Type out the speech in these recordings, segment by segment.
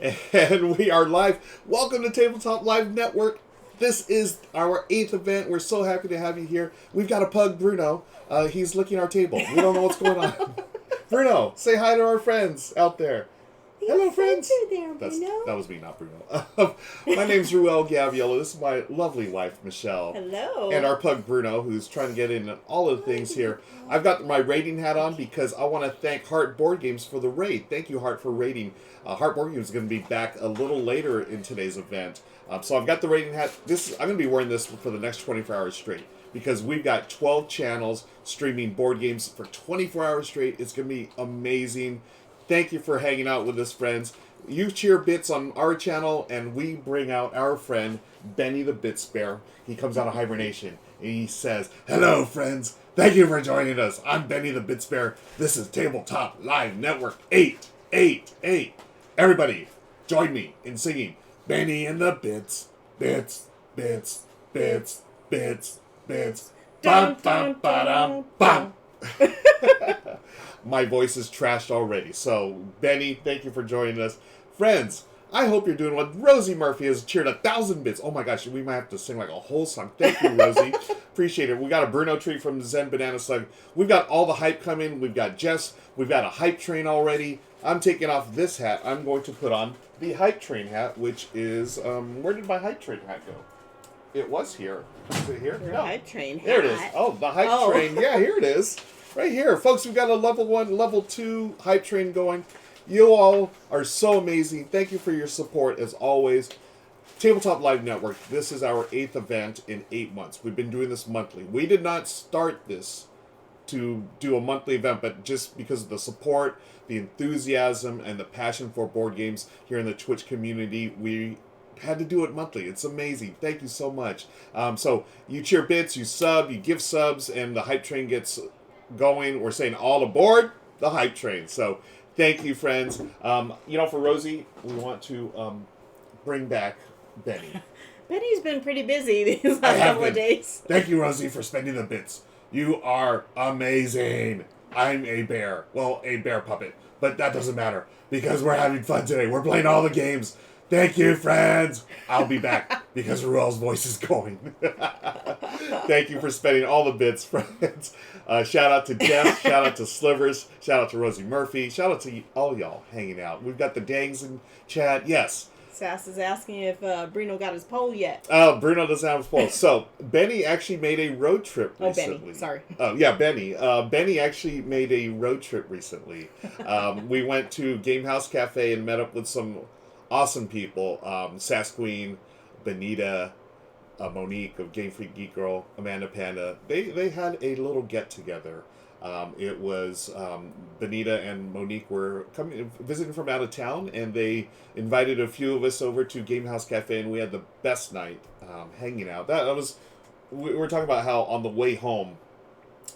And we are live. Welcome to Tabletop Live Network. This is our 8th event. We're so happy to have you here. We've got a pug, Bruno. He's licking our table. We don't know what's going on. Bruno, say hi to our friends out there. Hello, friends. There, Bruno. That was me, not Bruno. My name's Ruel Gaviello. This is my lovely wife, Michelle. Hello. And our pug, Bruno, who's trying to get in all of the things here. I've got my rating hat on because I want to thank Heart Board Games for the raid. Thank you, Heart, for rating. Heart Board Games is going to be back a little later in today's event. So I've got the rating hat. I'm going to be wearing this for the next 24 hours straight because we've got 12 channels streaming board games for 24 hours straight. It's going to be amazing. Thank you for hanging out with us, friends. You cheer bits on our channel, and we bring out our friend, Benny the Bits Bear. He comes out of hibernation, and he says, "Hello, friends. Thank you for joining us. I'm Benny the Bits Bear. This is Tabletop Live Network 888. Everybody, join me in singing Benny and the Bits, Bits, Bits, Bits, Bits, Bits. Bum, bum, ba-dum, bum." My voice is trashed already. So, Benny, thank you for joining us. Friends, I hope you're doing well. Rosie Murphy has cheered 1,000 bits. Oh my gosh, we might have to sing like a whole song. Thank you, Rosie. Appreciate it. We got a Bruno treat from Zen Banana Slug. We've got all the hype coming. We've got Jess. We've got a hype train already. I'm taking off this hat. I'm going to put on the hype train hat, which is, where did my hype train hat go? It was here. Is it here? Your no. hype train hat. There it is. Oh, the hype train. Yeah, here it is. Right here. Folks, we've got a level 1, level 2 hype train going. You all are so amazing. Thank you for your support, as always. Tabletop Live Network, this is our 8th event in 8 months. We've been doing this monthly. We did not start this to do a monthly event, but just because of the support, the enthusiasm, and the passion for board games here in the Twitch community, we had to do it monthly. It's amazing. Thank you so much. So you cheer bits, you sub, you give subs, and the hype train gets going. We're saying all aboard the hype train. So thank you, friends. For Rosie, we want to bring back Benny. Benny's been pretty busy these last couple of days. Thank you, Rosie, for spending the bits. You are amazing. I'm a bear. Well, a bear puppet. But that doesn't matter because we're having fun today. We're playing all the games. Thank you, friends. I'll be back because Ruel's voice is going. Thank you for spending all the bits, friends. Shout out to Jeff. Shout out to Slivers. Shout out to Rosie Murphy. Shout out to all y'all hanging out. We've got the Dangs in chat. Yes. Sass is asking if Bruno got his poll yet. Bruno doesn't have his poll. So, Benny actually made a road trip recently. Benny. Sorry. Yeah, Benny. Benny actually made a road trip recently. We went to Gamehouse Cafe and met up with some awesome people. Sass Queen, Benita, Monique of Game Freak Geek Girl, Amanda Panda. They had a little get-together. It was Benita and Monique were visiting from out of town, and they invited a few of us over to Gamehouse Cafe, and we had the best night hanging out. We were talking about how on the way home,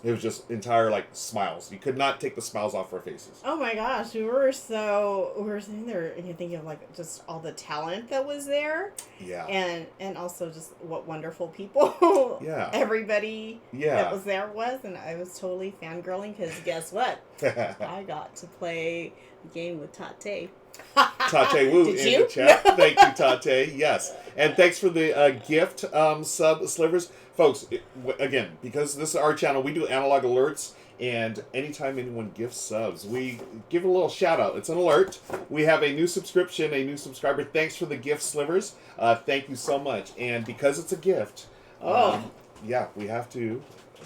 it was just entire smiles. You could not take the smiles off our faces. Oh my gosh, we were sitting there and you're thinking of just all the talent that was there. Yeah. And also just what wonderful people. Yeah. Everybody Yeah. that was there was, and I was totally fangirling because guess what? I got to play the game with Tate. Tate Woo Did in you? the chat. Thank you, Tate. Yes. And thanks for the gift sub, Slivers. Folks, again, because this is our channel, we do analog alerts, and anytime anyone gifts subs, we give a little shout out. It's an alert. We have a new subscription, a new subscriber. Thanks for the gift, Slivers. Thank you so much. And because it's a gift, yeah, we have to. Do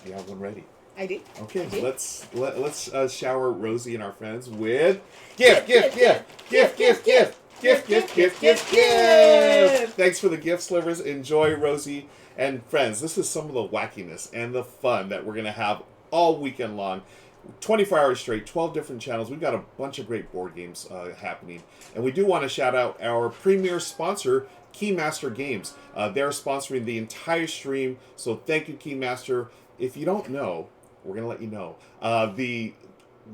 you have one ready? I do. Okay, I do. let's shower Rosie and our friends with gift. Thanks for the gift, Slivers. Enjoy, Rosie and friends. This is some of the wackiness and the fun that we're gonna have all weekend long. 24 hours straight, 12 different channels. We've got a bunch of great board games happening. And we do want to shout out our premier sponsor, Keymaster Games. They're sponsoring the entire stream, so thank you, Keymaster. If you don't know, we're going to let you know. The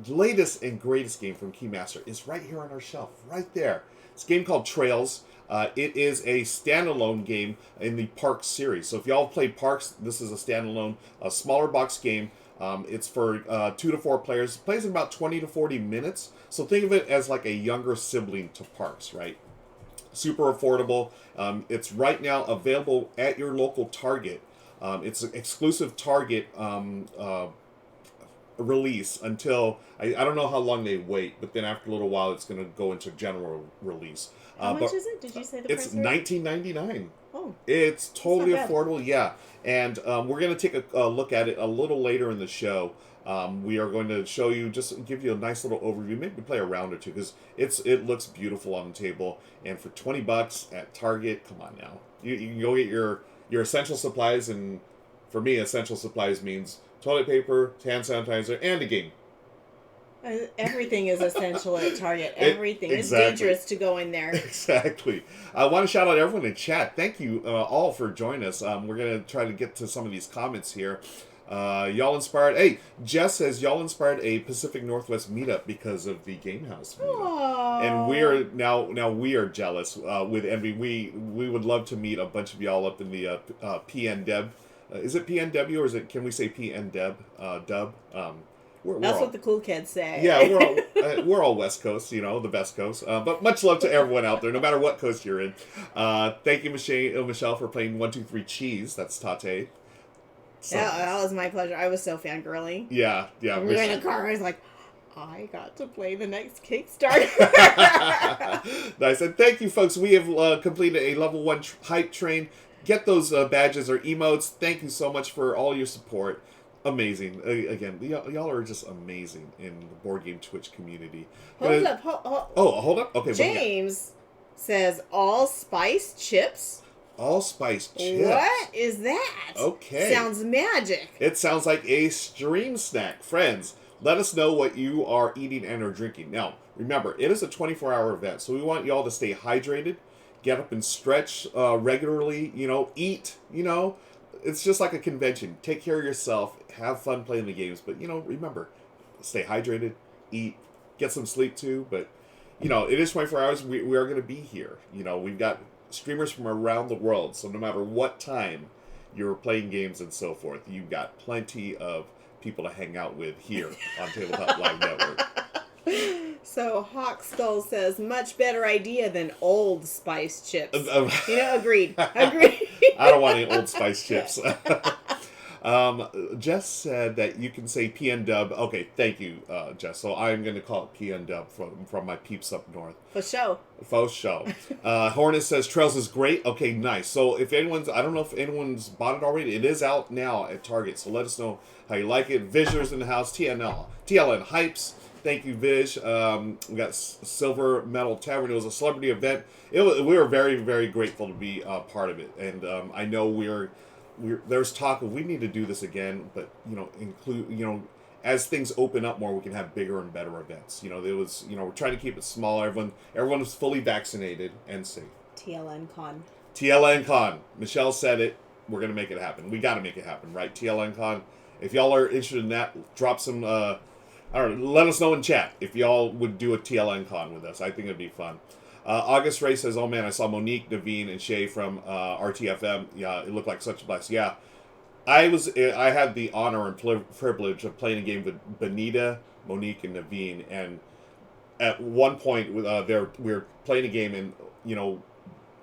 latest and greatest game from Keymaster is right here on our shelf, right there. It's a game called Trails. It is a standalone game in the Parks series. So if y'all played Parks, this is a standalone, a smaller box game. It's for 2 to 4 players. It plays in about 20 to 40 minutes. So think of it as like a younger sibling to Parks, right? Super affordable. It's right now available at your local Target. It's an exclusive Target release until I don't know how long they wait, but then after a little while it's going to go into general release. How much is it? Did you say the price? It's $19.99. Oh, it's totally not bad. affordable. Yeah, and we're going to take a look at it a little later in the show. We are going to show you, just give you a nice little overview, maybe play a round or two, because it looks beautiful on the table. And for $20 at Target, come on now, you can go get your essential supplies, and for me, essential supplies means toilet paper, hand sanitizer, and a game. Everything is essential at Target. Everything. Exactly. It's dangerous to go in there. Exactly. I want to shout out everyone in chat. Thank you all for joining us. We're going to try to get to some of these comments here. Y'all inspired. Hey, Jess says y'all inspired a Pacific Northwest meetup because of the Game House meetup. Aww. And we're now we are jealous with envy. We would love to meet a bunch of y'all up in the PNDeb. Is it PNW or can we say PNDeb? Dub. That's what the cool kids say. Yeah, we're all West Coast, the best coast. But much love to everyone out there, no matter what coast you're in. Thank you, Michelle, for playing 1, 2, 3 Cheese. That's Tate. So yeah, that was my pleasure. I was so fangirling. Yeah. We were in a car. I was like, I got to play the next Kickstarter. Nice. And thank you, folks. We have completed a level 1 hype train. Get those badges or emotes. Thank you so much for all your support. Amazing. Again, y'all are just amazing in the board game Twitch community. Hold up. Hold up. Okay. James says all spice chips. All spice chips. What is that? Okay. Sounds magic. It sounds like a stream snack. Friends, let us know what you are eating and or drinking. Now, remember, it is a 24-hour event, so we want y'all to stay hydrated, get up and stretch regularly, eat, It's just like a convention. Take care of yourself. Have fun playing the games. But, remember, stay hydrated, eat, get some sleep too. But, it is 24 hours. We are going to be here. We've got streamers from around the world. So no matter what time you're playing games and so forth, you've got plenty of people to hang out with here on Tabletop Live Network. So Hawk Skull says, much better idea than Old Spice chips. Agreed. I don't want any Old Spice chips. Jess said that you can say PN-Dub. Okay, thank you, Jess. So I'm going to call it PN-Dub from my peeps up north. For show. Hornet says Trails is great. Okay, nice. So if I don't know if anyone's bought it already. It is out now at Target. So let us know how you like it. Vizier's in the house. TLN Hypes. Thank you, Viz. We got Silver Metal Tavern. It was a celebrity event. We were very, very grateful to be part of it. And I know there's talk of we need to do this again, but as things open up more, we can have bigger and better events. We're trying to keep it small. Everyone is fully vaccinated and safe. TLN Con. Michelle said it. We're gonna make it happen. We got to make it happen, right? TLN Con. If y'all are interested in that, drop some. I don't know, let us know in chat if y'all would do a TLN Con with us. I think it'd be fun. August Ray says, oh man, I saw Monique, Naveen, and Shay from RTFM. Yeah, it looked like such a blast. Yeah, I had the honor and privilege of playing a game with Benita, Monique, and Naveen. And at one point, we were playing a game and,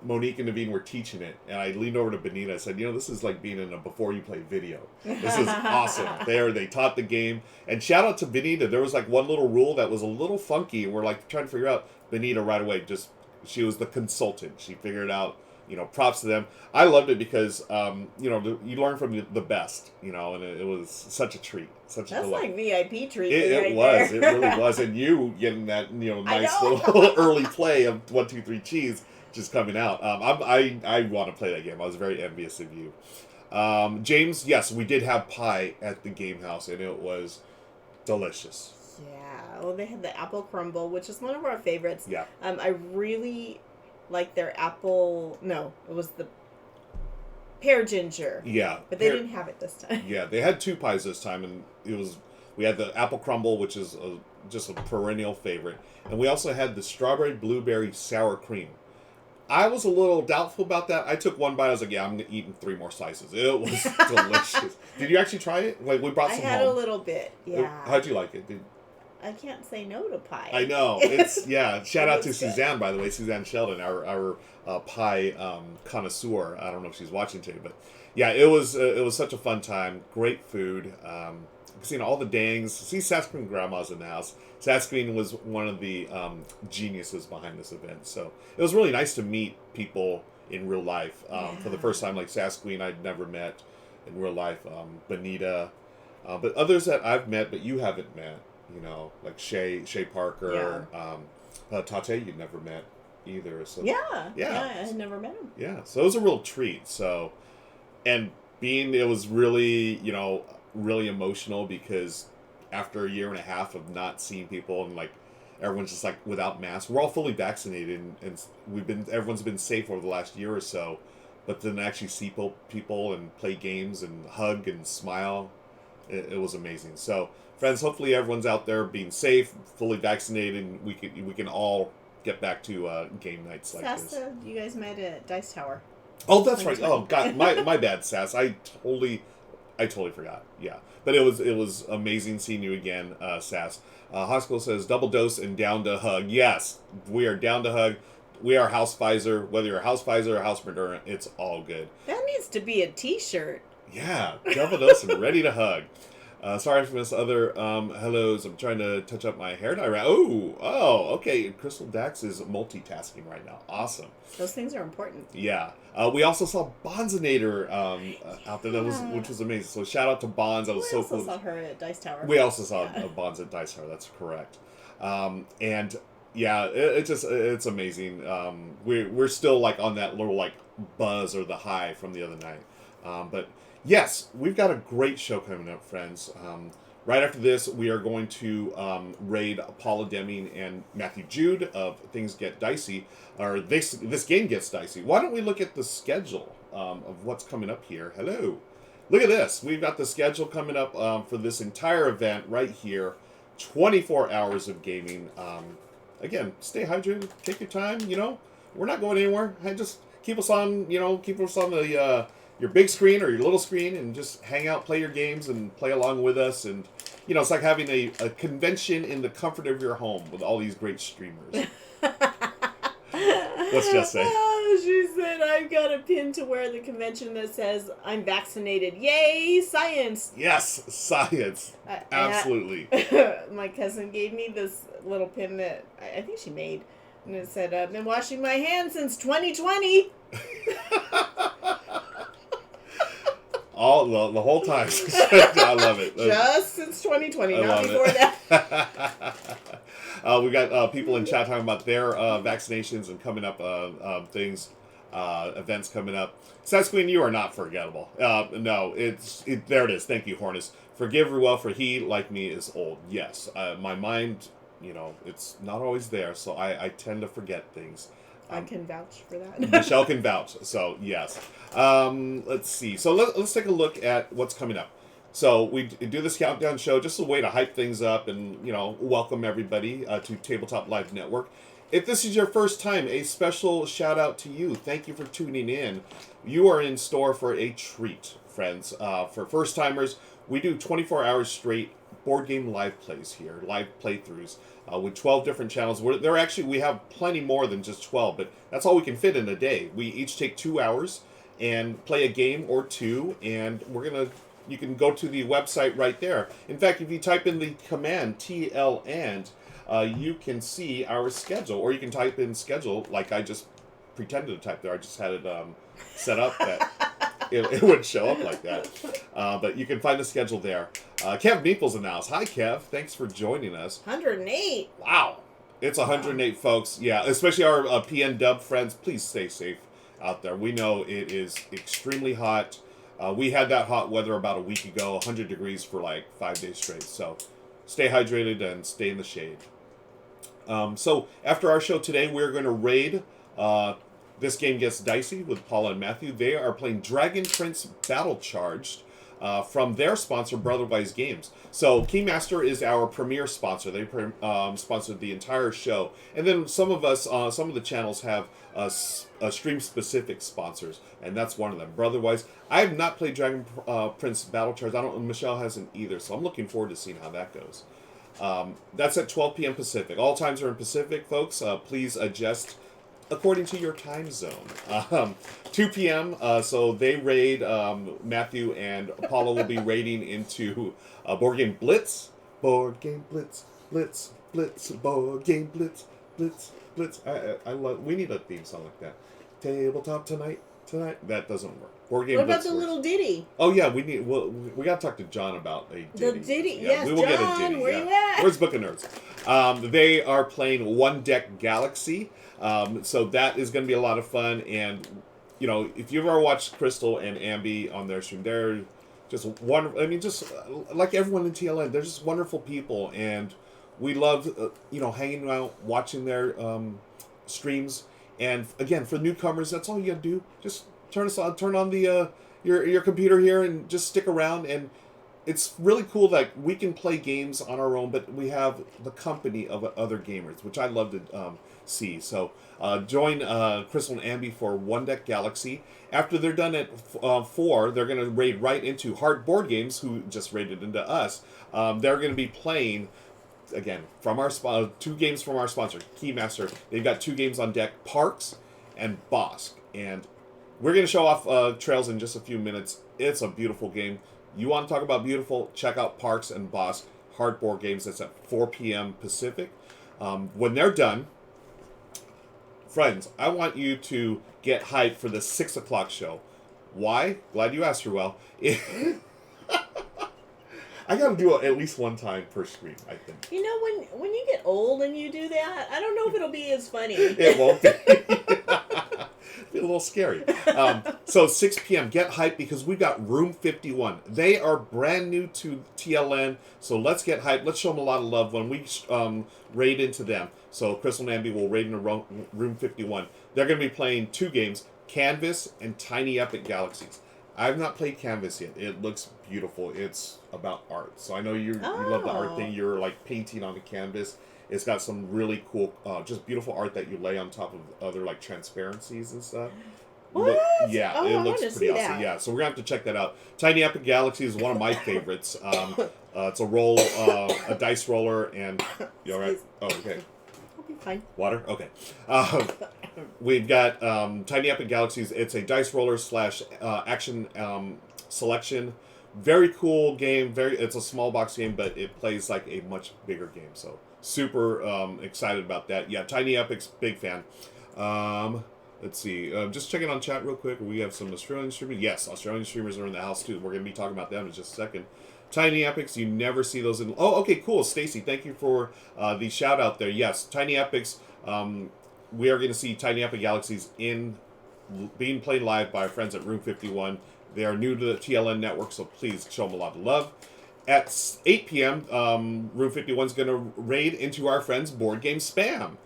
Monique and Naveen were teaching it, and I leaned over to Benita and said, this is like being in a before you play video. This is awesome. They taught the game. And shout out to Benita. There was like one little rule that was a little funky, and we're like trying to figure out. Benita right away, she was the consultant. She figured it out. Props to them. I loved it because, you learn from the best, and it was such a treat. That's like VIP treat. It was. It really was. And you getting that, nice little early play of 1, 2, 3 Cheese just coming out. I want to play that game. I was very envious of you. James, yes, we did have pie at the Game House, and it was delicious. Yeah, well, they had the apple crumble, which is one of our favorites. Yeah. I really like their apple. No, it was the pear ginger. Yeah. But they didn't have it this time. Yeah, they had 2 pies this time, and we had the apple crumble, which is just a perennial favorite, and we also had the strawberry blueberry sour cream. I was a little doubtful about that. I took one bite. I was like, yeah, I'm eating 3 more slices. It was delicious. Did you actually try it? Like, we brought some home. I had a little bit, yeah. How'd you like it? I can't say no to pie. I know. It's, shout out to It's good. Suzanne, by the way. Suzanne Sheldon, our pie connoisseur. I don't know if she's watching today, but yeah, it was such a fun time. Great food. Seeing all the dangs. See Sasquatch Grandma's in the house. Sasquatch was one of the geniuses behind this event. So it was really nice to meet people in real life for the first time. Like Sasquatch I'd never met in real life. Benita. But others that I've met but you haven't met. You know, like Shay Parker. Tate you'd never met either. So Yeah, I had never met him. Yeah, so it was a real treat. So, and it was really, really emotional because after a year and a half of not seeing people and like everyone's just like without masks, we're all fully vaccinated and everyone's been safe over the last year or so, but then actually see people and play games and hug and smile, it was amazing. So, friends, hopefully everyone's out there being safe, fully vaccinated, and we can all get back to game nights like this. You guys met at Dice Tower. Oh, that's right. Oh, God, my bad, Sass. I totally forgot. Yeah, but it was amazing seeing you again, Sass. Hospital says double dose and down to hug. Yes, we are down to hug. We are House Pfizer. Whether you're House Pfizer or House Moderna, it's all good. That needs to be a T-shirt. Yeah, double dose and ready to hug. Sorry for this other hellos. I'm trying to touch up my hair dye. Oh, okay. Crystal Dax is multitasking right now. Awesome. Those things are important. Yeah. We also saw Bonzinator out there, which was amazing. So shout out to Bonds. That was so cool. We also saw her at Dice Tower. We also saw Bonds at Dice Tower. That's correct. And yeah, it's amazing. We're still like on that little like buzz or the high from the other night. But yes, we've got a great show coming up, friends. Right after this, we are going to raid Paula Deming and Matthew Jude of Things Get Dicey, or this game gets dicey. Why don't we look at the schedule of what's coming up here? Hello. Look at this. We've got the schedule coming up for this entire event right here. 24 hours of gaming. Again, stay hydrated. Take your time. We're not going anywhere. Just keep us on, the your big screen or your little screen and just hang out, play your games, and play along with us. And, it's like having a convention in the comfort of your home with all these great streamers. What's Jess say? Oh, she said, I've got a pin to wear at the convention that says, I'm vaccinated. Yay, science! Yes, science. Absolutely. My cousin gave me this little pin that I think she made. And it said, I've been washing my hands since 2020. The whole time. I love it. Just since 2020, not before that. We got people in chat talking about their vaccinations and coming up things, events coming up. Sasquatch, you are not forgettable. No, there it is. Thank you, Hornus. Forgive Ruel, for he, like me, is old. Yes, my mind, it's not always there, so I tend to forget things. I can vouch for that. Michelle can vouch. So, yes. Let's see. So, let's take a look at what's coming up. So, we do this countdown show just a way to hype things up and, welcome everybody to Tabletop Live Network. If this is your first time, a special shout out to you. Thank you for tuning in. You are in store for a treat, friends. For first timers, we do 24 hours straight board game live plays here, live playthroughs. With 12 different channels. We have plenty more than just 12, but that's all we can fit in a day. We each take 2 hours and play a game or two, and you can go to the website right there. In fact, if you type in the command TL and, you can see our schedule, or you can type in schedule like I just pretended to type there. I just had it set up that it would show up like that. But you can find the schedule there. Kev Meeple's in the house. Hi, Kev. Thanks for joining us. 108. Wow. It's 108, folks. Yeah, especially our PN Dub friends. Please stay safe out there. We know it is extremely hot. We had that hot weather about a week ago, 100 degrees for like 5 days straight. So stay hydrated and stay in the shade. So after our show today, we're going to raid This Game Gets Dicey with Paula and Matthew. They are playing Dragon Prince Battle Charged from their sponsor, Brotherwise Games. So Keymaster is our premier sponsor. They sponsored the entire show. And then some of the channels have stream-specific sponsors, and that's one of them. Brotherwise, I have not played Dragon Prince Battle Charged. Michelle hasn't either, so I'm looking forward to seeing how that goes. That's at 12 p.m. Pacific. All times are in Pacific, folks. Please adjust according to your time zone. 2 p.m. So they raid. Matthew and Apollo will be raiding into Board Game Blitz. Board Game Blitz, Blitz, Blitz, Board Game Blitz, Blitz, Blitz. I love. We need a theme song like that. Tabletop tonight. That doesn't work. Board Game what about Blitz the works. little ditty? Oh yeah, we need. Well, we got to talk to John about a ditty. The ditty, Yeah, yes, we will John, get a ditty. where you at? Where's Book of Nerds? They are playing One Deck Galaxy, so that is going to be a lot of fun. And you know, if you've ever watched Crystal and Ambi on their stream, they're just wonderful. I mean, just like everyone in TLN, they're just wonderful people, and we love hanging out, watching their streams. And again, for newcomers, that's all you got to do. Just turn on the your computer here and just stick around. And it's really cool that we can play games on our own, but we have the company of other gamers, which I love to see. So join Crystal and Ambi for One Deck Galaxy. After they're done at 4, they're going to raid right into Heart Board Games, who just raided into us. They're going to be playing, again, from our 2 games from our sponsor, Keymaster. They've got 2 games on deck, Parks and Bosk. And we're going to show off trails in just a few minutes. It's a beautiful game. You want to talk about beautiful? Check out Parks and Bosk, Hard Board Games. That's at 4 p.m. Pacific. When they're done, friends, I want you to get hyped for the 6 o'clock show. Why? Glad you asked, Ruel. I got to do it at least one time per stream, I think. You know, when you get old and you do that, I don't know if it'll be as funny. It won't be. Be a little scary. So 6 p.m. Get hyped because we've got Room 51. They are brand new to TLN, so let's get hyped. Let's show them a lot of love when we raid into them. So Crystal and Ambi will raid into Room 51. They're going to be playing 2 games, Canvas and Tiny Epic Galaxies. I've not played Canvas yet. It looks beautiful. It's about art. So I know you love the art thing. You're like painting on the canvas. It's got some really cool, just beautiful art that you lay on top of other like transparencies and stuff. What? Yeah, it looks pretty awesome. That. Yeah, so we're gonna have to check that out. Tiny Epic Galaxy is one of my favorites. It's a roll, a dice roller, and you all right? Oh, okay. I'll be fine. Water? Okay. We've got Tiny Epic Galaxies. It's a dice roller / action selection. Very cool game. It's a small box game, but it plays like a much bigger game. So super excited about that. Yeah, Tiny Epic's big fan. Let's see. Just checking on chat real quick. We have some Australian streamers. Yes, Australian streamers are in the house too. We're going to be talking about them in just a second. Tiny Epics, you never see those in... Oh, okay, cool. Stacy, thank you for the shout out there. Yes, Tiny Epics... we are going to see Tiny Epic Galaxies being played live by our friends at Room 51. They are new to the TLN network, so please show them a lot of love. At 8 p.m., Room 51 is going to raid into our friends Board Game Spam.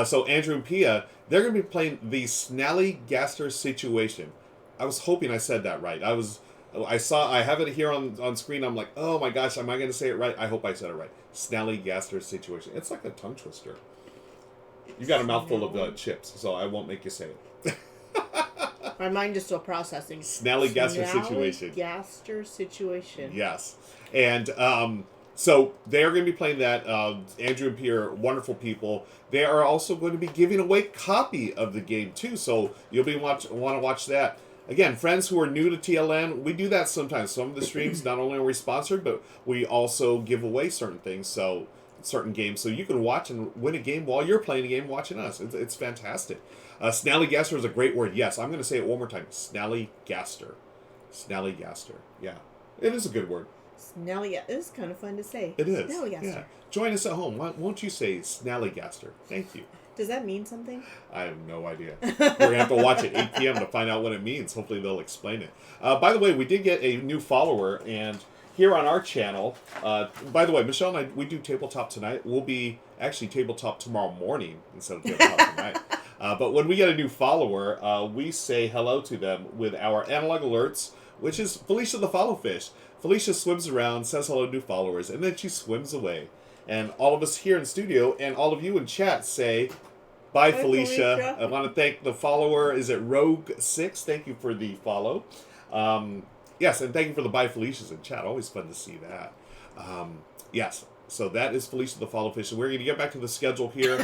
So Andrew and Pia, they're going to be playing the Snallygaster Situation. I was hoping I said that right. I have it here on screen. I'm like, oh my gosh, am I going to say it right? I hope I said it right. Snallygaster Situation. It's like a tongue twister. You got a mouthful of chips, so I won't make you say it. My mind is still processing. Snallygaster Situation. Snallygaster Situation. Yes. And so they're going to be playing that. Andrew and Pierre, wonderful people. They are also going to be giving away a copy of the game, too. So you'll be want to watch that. Again, friends who are new to TLN, we do that sometimes. Some of the streams, not only are we sponsored, but we also give away certain things. So certain games, so you can watch and win a game while you're playing a game watching us. It's fantastic. Snallygaster is a great word. Yes, I'm going to say it one more time. Snallygaster. Snallygaster. Yeah. It is a good word. It's kind of fun to say. It is. Snallygaster. Yeah. Join us at home. Won't you say Snallygaster? Thank you. Does that mean something? I have no idea. We're going to have to watch at 8 p.m. to find out what it means. Hopefully they'll explain it. By the way, we did get a new follower, and here on our channel, by the way, Michelle and I, we do Tabletop tonight. We'll be actually Tabletop tomorrow morning instead of Tabletop tonight. But when we get a new follower, we say hello to them with our analog alerts, which is Felicia the Followfish. Felicia swims around, says hello to new followers, and then she swims away. And all of us here in studio and all of you in chat say, bye, Felicia. I want to thank the follower. Is it Rogue6? Thank you for the follow. Yes, and thank you for the bye Felicias in chat. Always fun to see that. Yes. So that is Felicia the Fall Official. We're going to get back to the schedule here.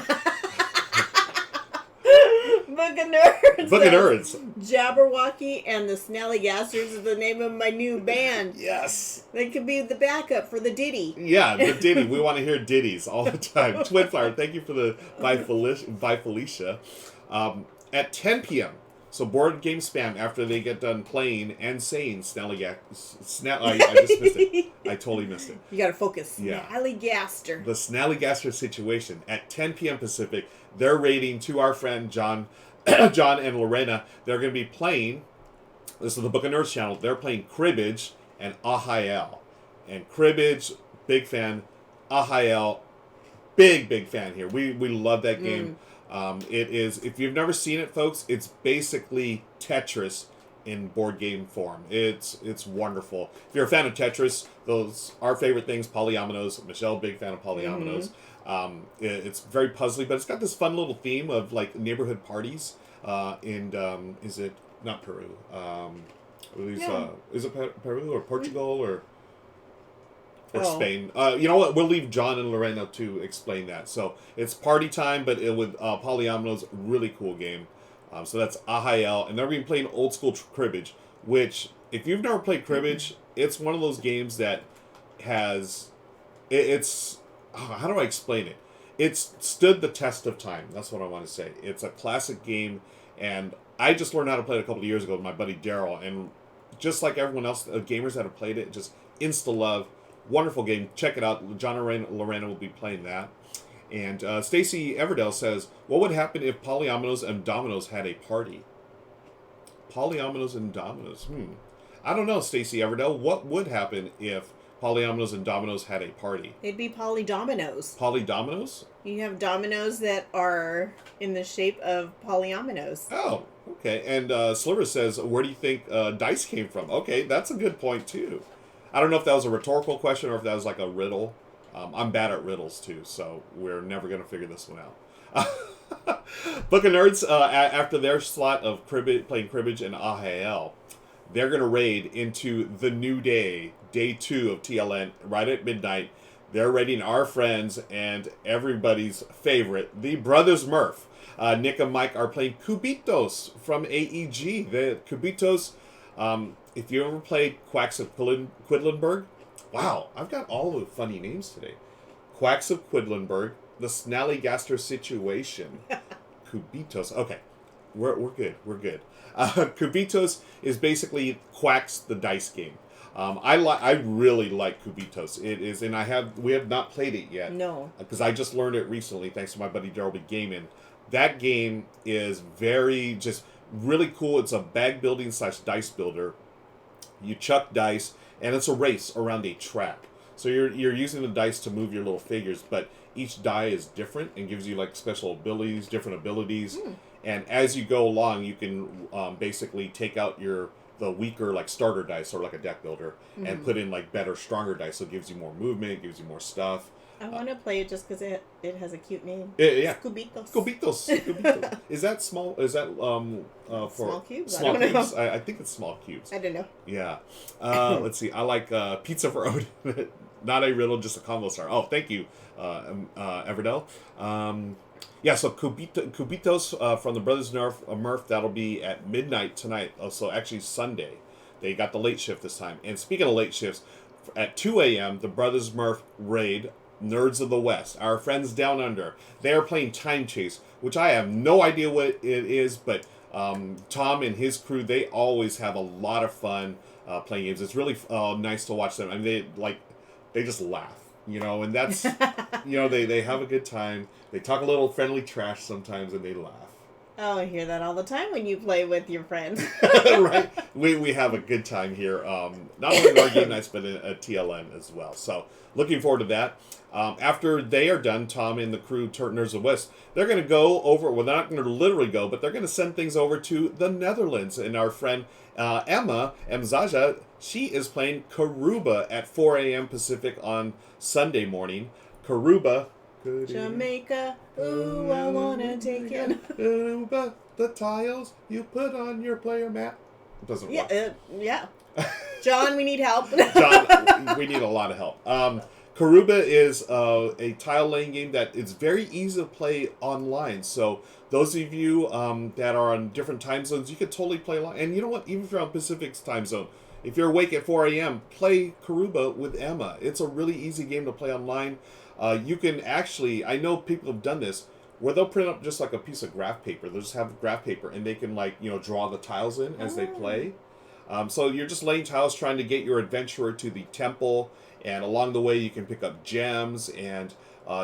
Book of Nerds. Book of Nerds. Jabberwocky and the Snallygasters is the name of my new band. Yes. They could be the backup for the ditty. Yeah, the ditty. We want to hear ditties all the time. Twin Flower, thank you for the by Felicia. At 10 p.m., so board game spam after they get done playing and saying I just missed it. I totally missed it. You got to focus. Yeah. Snallygaster. The Snallygaster situation at 10 p.m. Pacific. They're rating to our friend John and Lorena. They're going to be playing, this is the Book of Nerds channel, they're playing Cribbage and Ahael. And Cribbage, big fan. Ahael, big fan here. We love that game. It is, if you've never seen it, folks, it's basically Tetris in board game form. It's wonderful. If you're a fan of Tetris, those our favorite things, polyominoes. Michelle, big fan of polyominoes. It's very puzzly, but it's got this fun little theme of like neighborhood parties. Is it not Peru? Is it Peru or Portugal or Spain? You know what? We'll leave John and Lorena to explain that. So it's party time, but with polyominoes, really cool game. So that's Ahael, and they're going to be playing old school cribbage, which, if you've never played cribbage, it's one of those games that has, how do I explain it? It's stood the test of time. That's what I want to say. It's a classic game, and I just learned how to play it a couple of years ago with my buddy Daryl, and just like everyone else, gamers that have played it, just insta-love. Wonderful game. Check it out. John and Lorena will be playing that. And Stacy Everdell says, what would happen if polyominoes and dominoes had a party? Polyominoes and dominoes. I don't know, Stacy Everdell. What would happen if polyominoes and dominoes had a party? It'd be polydominoes. Polydominoes? You have dominoes that are in the shape of polyominoes. Oh, okay. And Sliver says, where do you think dice came from? Okay, that's a good point, too. I don't know if that was a rhetorical question or if that was like a riddle. I'm bad at riddles, too, so we're never going to figure this one out. Book of Nerds, after their slot of playing Cribbage and Ahael, they're going to raid into the new day 2 of TLN, right at midnight. They're raiding our friends and everybody's favorite, the Brothers Murph. Nick and Mike are playing Cubitos from AEG. The Cubitos, if you ever played Quacks of Quedlinburg, wow, I've got all the funny names today. Quacks of Quedlinburg, the Snallygaster situation, Cubitos. Okay, we're good. We're good. Cubitos is basically Quacks the dice game. I really like Cubitos. It is, and we have not played it yet. No, because I just learned it recently thanks to my buddy Daryl Big Gaming. That game is really cool. It's a bag building / dice builder. You chuck dice. And it's a race around a track. So you're using the dice to move your little figures, but each die is different and gives you like special abilities, different abilities. And as you go along, you can basically take out the weaker like starter dice or like a deck builder and put in like better, stronger dice. So it gives you more movement, gives you more stuff. I want to play it just because it has a cute name. Yeah. Cubitos. Cubitos. Is that small? Is that for small cubes? Small I don't cubes? know. I think it's small cubes. I don't know. Yeah. Let's see. I like pizza for Odin. Not a riddle, just a combo star. Oh, thank you, Everdell. Yeah. So Cubitos from the Brothers Murph. That'll be at midnight tonight. So actually Sunday. They got the late shift this time. And speaking of late shifts, at 2 a.m. the Brothers Murph raid Nerds of the West, our friends down under. They are playing Time Chase, which I have no idea what it is, but Tom and his crew, they always have a lot of fun playing games. It's really nice to watch them. I mean, they just laugh, and that's, they have a good time. They talk a little friendly trash sometimes, and they laugh. Oh, I hear that all the time when you play with your friends. Right. We have a good time here, not only in our game nights, but at TLN as well. So, looking forward to that. After they are done, Tom and the crew, Nerds of the West, they're going to go over, well, they're not going to literally go, but they're going to send things over to the Netherlands. And our friend Emma Mzaja, she is playing Karuba at 4 a.m. Pacific on Sunday morning. Karuba. Jamaica, ooh, I wanna take it. Karuba, the tiles you put on your player mat. It doesn't work. Yeah. John, we need help. John, we need a lot of help. Karuba is a tile laying game that is very easy to play online. So those of you that are on different time zones, you could totally play online. And you know what? Even if you're on Pacific's time zone, if you're awake at 4 a.m., play Karuba with Emma. It's a really easy game to play online. You can actually, I know people have done this, where they'll print up just like a piece of graph paper. They'll just have graph paper, and they can draw the tiles in as they play. So you're just laying tiles, trying to get your adventurer to the temple, and along the way you can pick up gems, and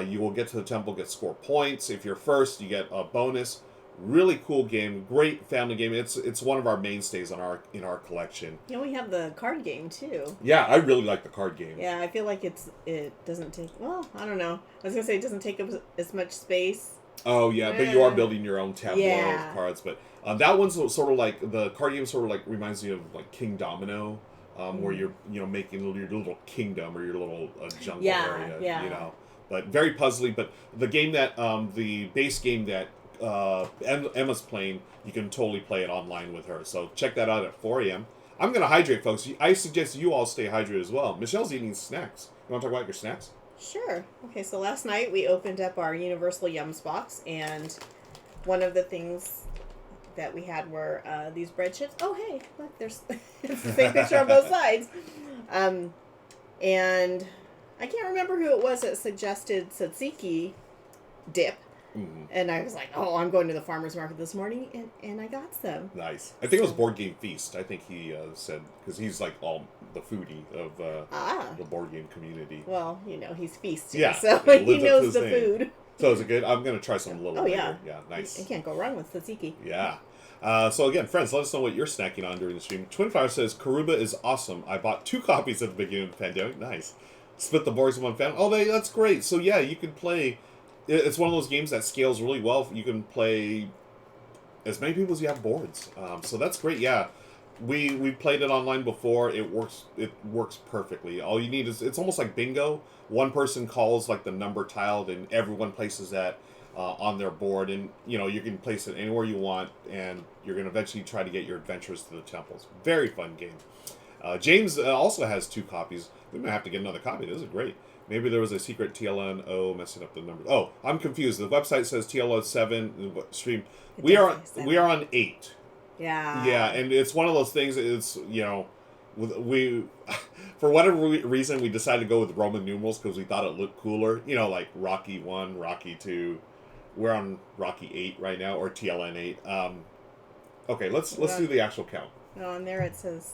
you will get to the temple, get score points. If you're first, you get a bonus. Really cool game, great family game. It's one of our mainstays in our collection. Yeah, we have the card game too. Yeah, I really like the card game. Yeah, I feel like it doesn't take. Well, I don't know. I was gonna say it doesn't take up as much space. Oh yeah, but you are building your own tableau of cards. But that one's sort of like the card game. Sort of like reminds me of like King Domino, where you're making your little kingdom or your little jungle area. Yeah. But very puzzly. But the game that the base game that Emma's playing, you can totally play it online with her. So check that out at 4 a.m. I'm gonna hydrate, folks. I suggest you all stay hydrated as well. Michelle's eating snacks. You want to talk about your snacks? Sure. Okay, so last night we opened up our Universal Yums box, and one of the things that we had were these bread chips. Oh, hey, look, there's it's the same picture on both sides. And I can't remember who it was that suggested tzatziki dip. Mm-hmm. And I was like, oh, I'm going to the farmer's market this morning, and I got some. Nice. I think it was Board Game Feast. I think he said, because he's like all the foodie of the board game community. Well, he's feasting, yeah, so he knows the food. So is it good? I'm going to try some a little later. Yeah. Yeah, nice. You can't go wrong with tzatziki. Yeah. So again, friends, let us know what you're snacking on during the stream. Twinfire says, Karuba is awesome. I bought 2 copies at the beginning of the pandemic. Nice. Split the boards in one family. Oh, that's great. So yeah, you can play... It's one of those games that scales really well. You can play as many people as you have boards. So that's great. Yeah, we played it online before. It works perfectly. All you need is, it's almost like bingo. One person calls like the number tiled, and everyone places that on their board, and you can place it anywhere you want, and you're going to eventually try to get your adventurers to the temples. Very fun game. James also has 2 copies. We might have to get another copy. This is great. Maybe there was a secret TLN messing up the numbers. Oh, I'm confused. The website says TLN 7 stream. We are on 8. Yeah. Yeah, and it's one of those things. It's we for whatever reason we decided to go with Roman numerals because we thought it looked cooler. Like Rocky 1, Rocky 2. We're on Rocky 8 right now, or TLN 8. Okay, let's do the actual count. No, on there it says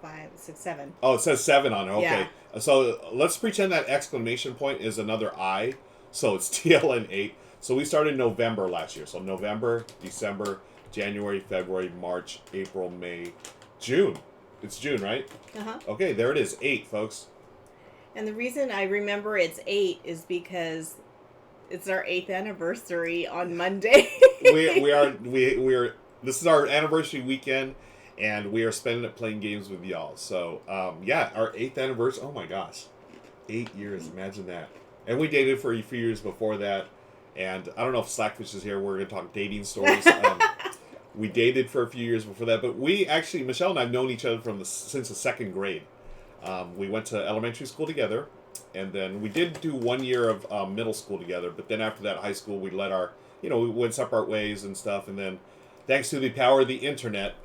5, 6, 7. Oh, it says 7 on it. Okay. Yeah. So let's pretend that exclamation point is another I. So it's TLN 8. So we started November last year. So November, December, January, February, March, April, May, June. It's June, right? Uh-huh. Okay, there it is. 8, folks. And the reason I remember it's 8 is because it's our 8th anniversary on Monday. we are this is our anniversary weekend. And we are spending it playing games with y'all. So, yeah, our 8th anniversary. Oh, my gosh. 8 years. Imagine that. And we dated for a few years before that. And I don't know if Slackfish is here. We're going to talk dating stories. We dated for a few years before that. But we actually, Michelle and I have known each other since the 2nd grade. We went to elementary school together. And then we did do 1 year of middle school together. But then after that, high school, we let our, we went separate ways and stuff. And then... thanks to the power of the internet,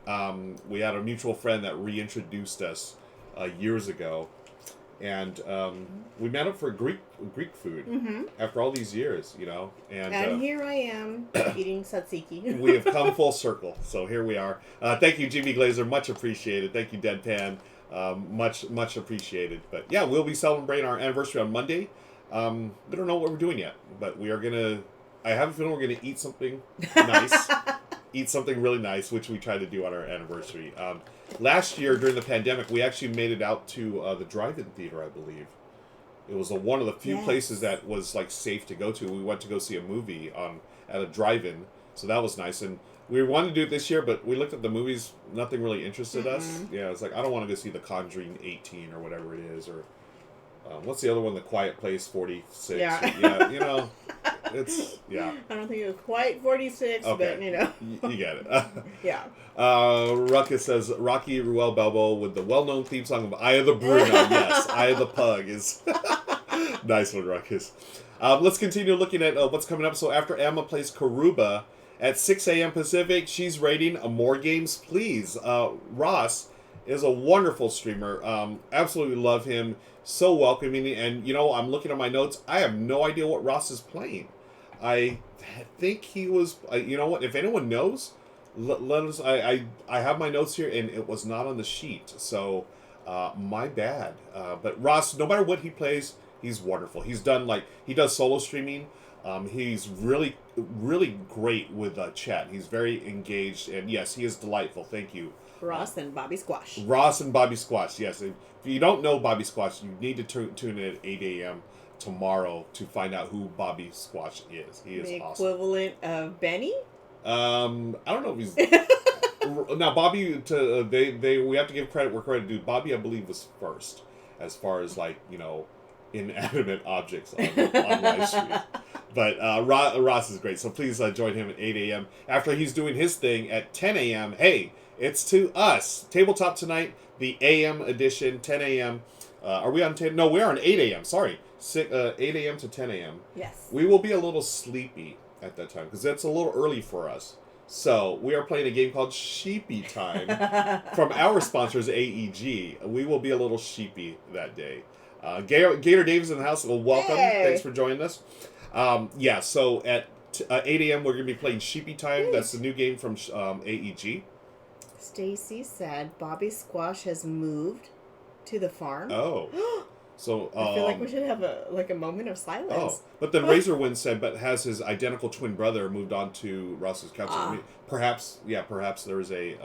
we had a mutual friend that reintroduced us years ago, and we met up for Greek food after all these years, And here I am eating tzatziki. We have come full circle, so here we are. Thank you, Jimmy Glazer, much appreciated. Thank you, Deadpan, much appreciated. But yeah, we'll be celebrating our anniversary on Monday. We don't know what we're doing yet, but we are gonna. I have a feeling we're gonna eat something nice. Eat something really nice, which we try to do on our anniversary. Last year, during the pandemic, we actually made it out to the drive-in theater, I believe. It was one of the few places that was safe to go to. We went to go see a movie at a drive-in, so that was nice. And we wanted to do it this year, but we looked at the movies. Nothing really interested us. Yeah, it's I don't want to go see The Conjuring 18 or whatever it is, or what's the other one? The Quiet Place 46. Yeah, it's, yeah. I don't think it was quite 46, okay. But, You get it. Yeah. Ruckus says, Rocky Ruel Balboa with the well-known theme song of Eye of the Bruno. Yes, Eye of the Pug is... Nice one, Ruckus. Let's continue looking at what's coming up. So after Emma plays Karuba at 6 a.m. Pacific, she's rating More Games, Please. Ross is a wonderful streamer. Absolutely love him. So welcoming. And, I'm looking at my notes. I have no idea what Ross is playing. I think he was... you know what? If anyone knows, let us... I have my notes here, and it was not on the sheet. So, my bad. But Ross, no matter what he plays, he's wonderful. He does solo streaming. He's really, really great with chat. He's very engaged, and yes, he is delightful. Thank you. Ross and Bobby Squash. Ross and Bobby Squash, yes. If you don't know Bobby Squash, you need to tune in at 8 a.m. tomorrow to find out who Bobby Squash is. He is the awesome. Equivalent of Benny? I don't know if he's... Now, Bobby, we have to give credit where credit due. Bobby, I believe, was first, as far as, inanimate objects on live stream. But Ross is great, so please join him at 8 a.m. After he's doing his thing at 10 a.m., hey, it's to us. Tabletop tonight, the AM edition, 10 a.m. Are we on 10? No, we're on 8 a.m. Sorry. 8 a.m. to 10 a.m. Yes. We will be a little sleepy at that time, because it's a little early for us. So, we are playing a game called Sheepy Time from our sponsors, AEG. We will be a little sheepy that day. Gator Davis in the house, well, welcome. Hey. Thanks for joining us. So at 8 a.m. we're going to be playing Sheepy Time. Nice. That's the new game from AEG. Stacy said Bobby Squash has moved to the farm. Oh. So I feel like we should have a moment of silence. Oh, but then Razorwind said, but has his identical twin brother moved on to Ross's couch. Perhaps there is a...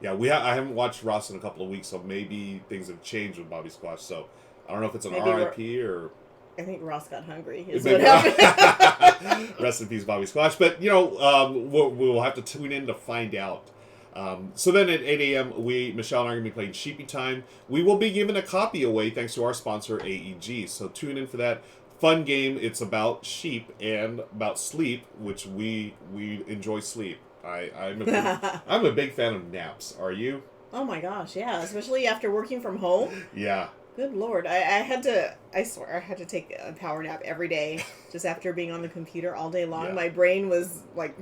I haven't watched Ross in a couple of weeks, so maybe things have changed with Bobby Squash, so I don't know if it's an RIP or... I think Ross got hungry. Is what happened. Rest in peace, Bobby Squash. But, we'll have to tune in to find out. So then at 8 a.m., Michelle and I are going to be playing Sheepy Time. We will be giving a copy away thanks to our sponsor, AEG. So tune in for that fun game. It's about sheep and about sleep, which we enjoy sleep. I'm a big fan of naps. Are you? Oh my gosh, yeah. Especially after working from home. Yeah. Good Lord. I swear I had to take a power nap every day just after being on the computer all day long. Yeah. My brain was like,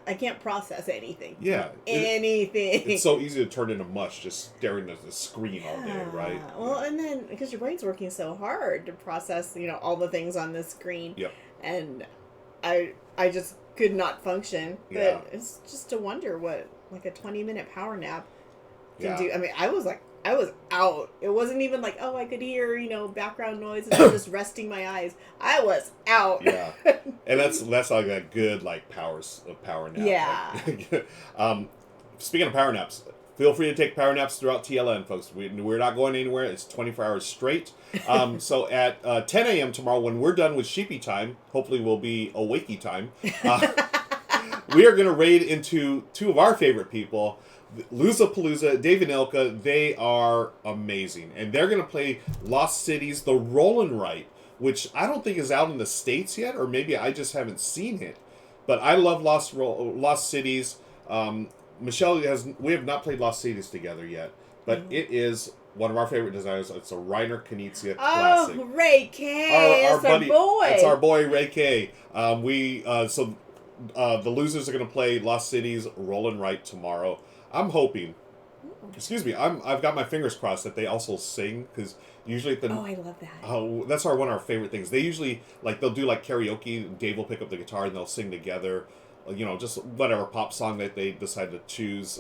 I can't process anything. Yeah. Anything. It's so easy to turn into mush just staring at the screen all day, right? Well, and then because your brain's working so hard to process, all the things on the screen. Yep. And I just could not function. But yeah. It's just to wonder what like a 20-minute power nap can do. I mean, I was out. It wasn't even like, oh, I could hear, background noise and I'm just resting my eyes. I was out. Yeah. And that's like a good power nap. Yeah. Speaking of power naps, feel free to take power naps throughout TLN, folks. We're not going anywhere. It's 24 hours straight. So at 10 a.m. tomorrow, when we're done with Sheepy Time, hopefully we'll be awakey time, we are going to raid into two of our favorite people, Luzapalooza, Dave and Ilka. They are amazing. And they're going to play Lost Cities, the Roll and Write, which I don't think is out in the States yet, or maybe I just haven't seen it. But I love Lost Cities. Michelle we have not played Lost Cities together yet, but it is one of our favorite designers. It's a Reiner Knizia classic. Oh, Ray K. Our boy. It's our boy, Ray K. The losers are going to play Lost Cities, Roll and Write tomorrow. I'm hoping, I've got my fingers crossed that they also sing, because usually I love that. That's one of our favorite things. They usually, they'll do karaoke. Dave will pick up the guitar and they'll sing together, just whatever pop song that they decide to choose.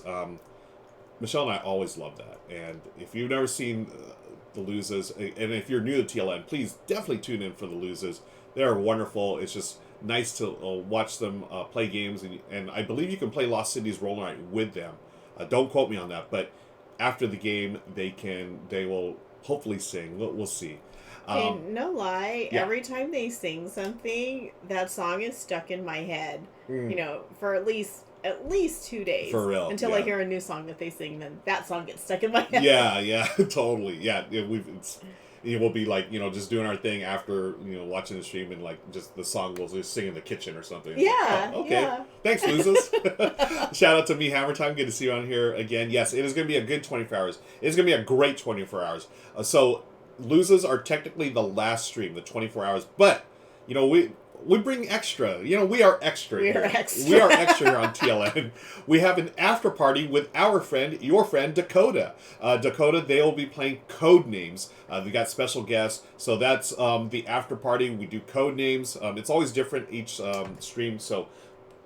Michelle and I always love that. And if you've never seen the Losers, and if you're new to TLN, please definitely tune in for the Losers. They're wonderful. It's just nice to watch them play games, and I believe you can play Lost Cities Roll and Write with them. Don't quote me on that, but after the game, they will hopefully sing. We'll see. Okay, no lie. Yeah. Every time they sing something, that song is stuck in my head. For at least 2 days. For real. Until I hear a new song that they sing, then that song gets stuck in my head. Yeah, totally. Yeah, we'll be just doing our thing after watching the stream, and just the song we'll just sing in the kitchen or something. Yeah. Okay. Yeah. Thanks, Luzas. Shout out to me, Hammer Time. Good to see you on here again. Yes, it is going to be a good 24 hours. It's going to be a great 24 hours. So loses are technically the last stream, the 24 hours. But, we bring extra. We are extra We here. are extra. We are extra here on TLN. We have an after party with your friend, Dakota. Dakota, they will be playing Code Names. We got special guests. So that's the after party. We do Code Names. It's always different each stream. So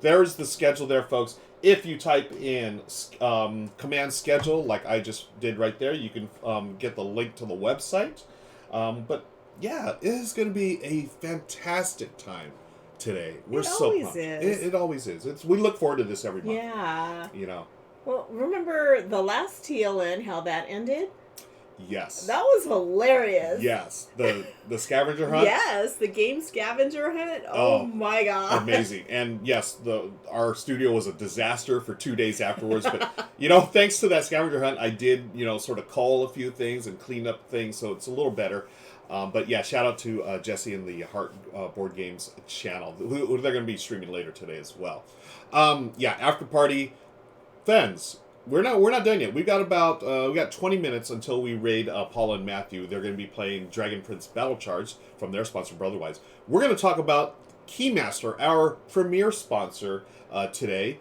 there's the schedule there, folks. If you type in command schedule, like I just did right there, you can get the link to the website. But yeah, it is going to be a fantastic time today. We're so always pumped. is. It always is. We look forward to this every month. Yeah. Well, remember the last TLN, how that ended? Yes. That was hilarious. Yes. The scavenger hunt. Yes, the game scavenger hunt. Oh my god. Amazing. And yes, our studio was a disaster for 2 days afterwards. But, thanks to that scavenger hunt, I did, sort of cull a few things and clean up things. So it's a little better. But yeah, shout out to Jesse and the Heart Board Games channel. Who they're going to be streaming later today as well. After party, fans. We're not done yet. We got 20 minutes until we raid Paula and Matthew. They're going to be playing Dragon Prince Battle Charge from their sponsor, Brotherwise. We're going to talk about Keymaster, our premier sponsor today.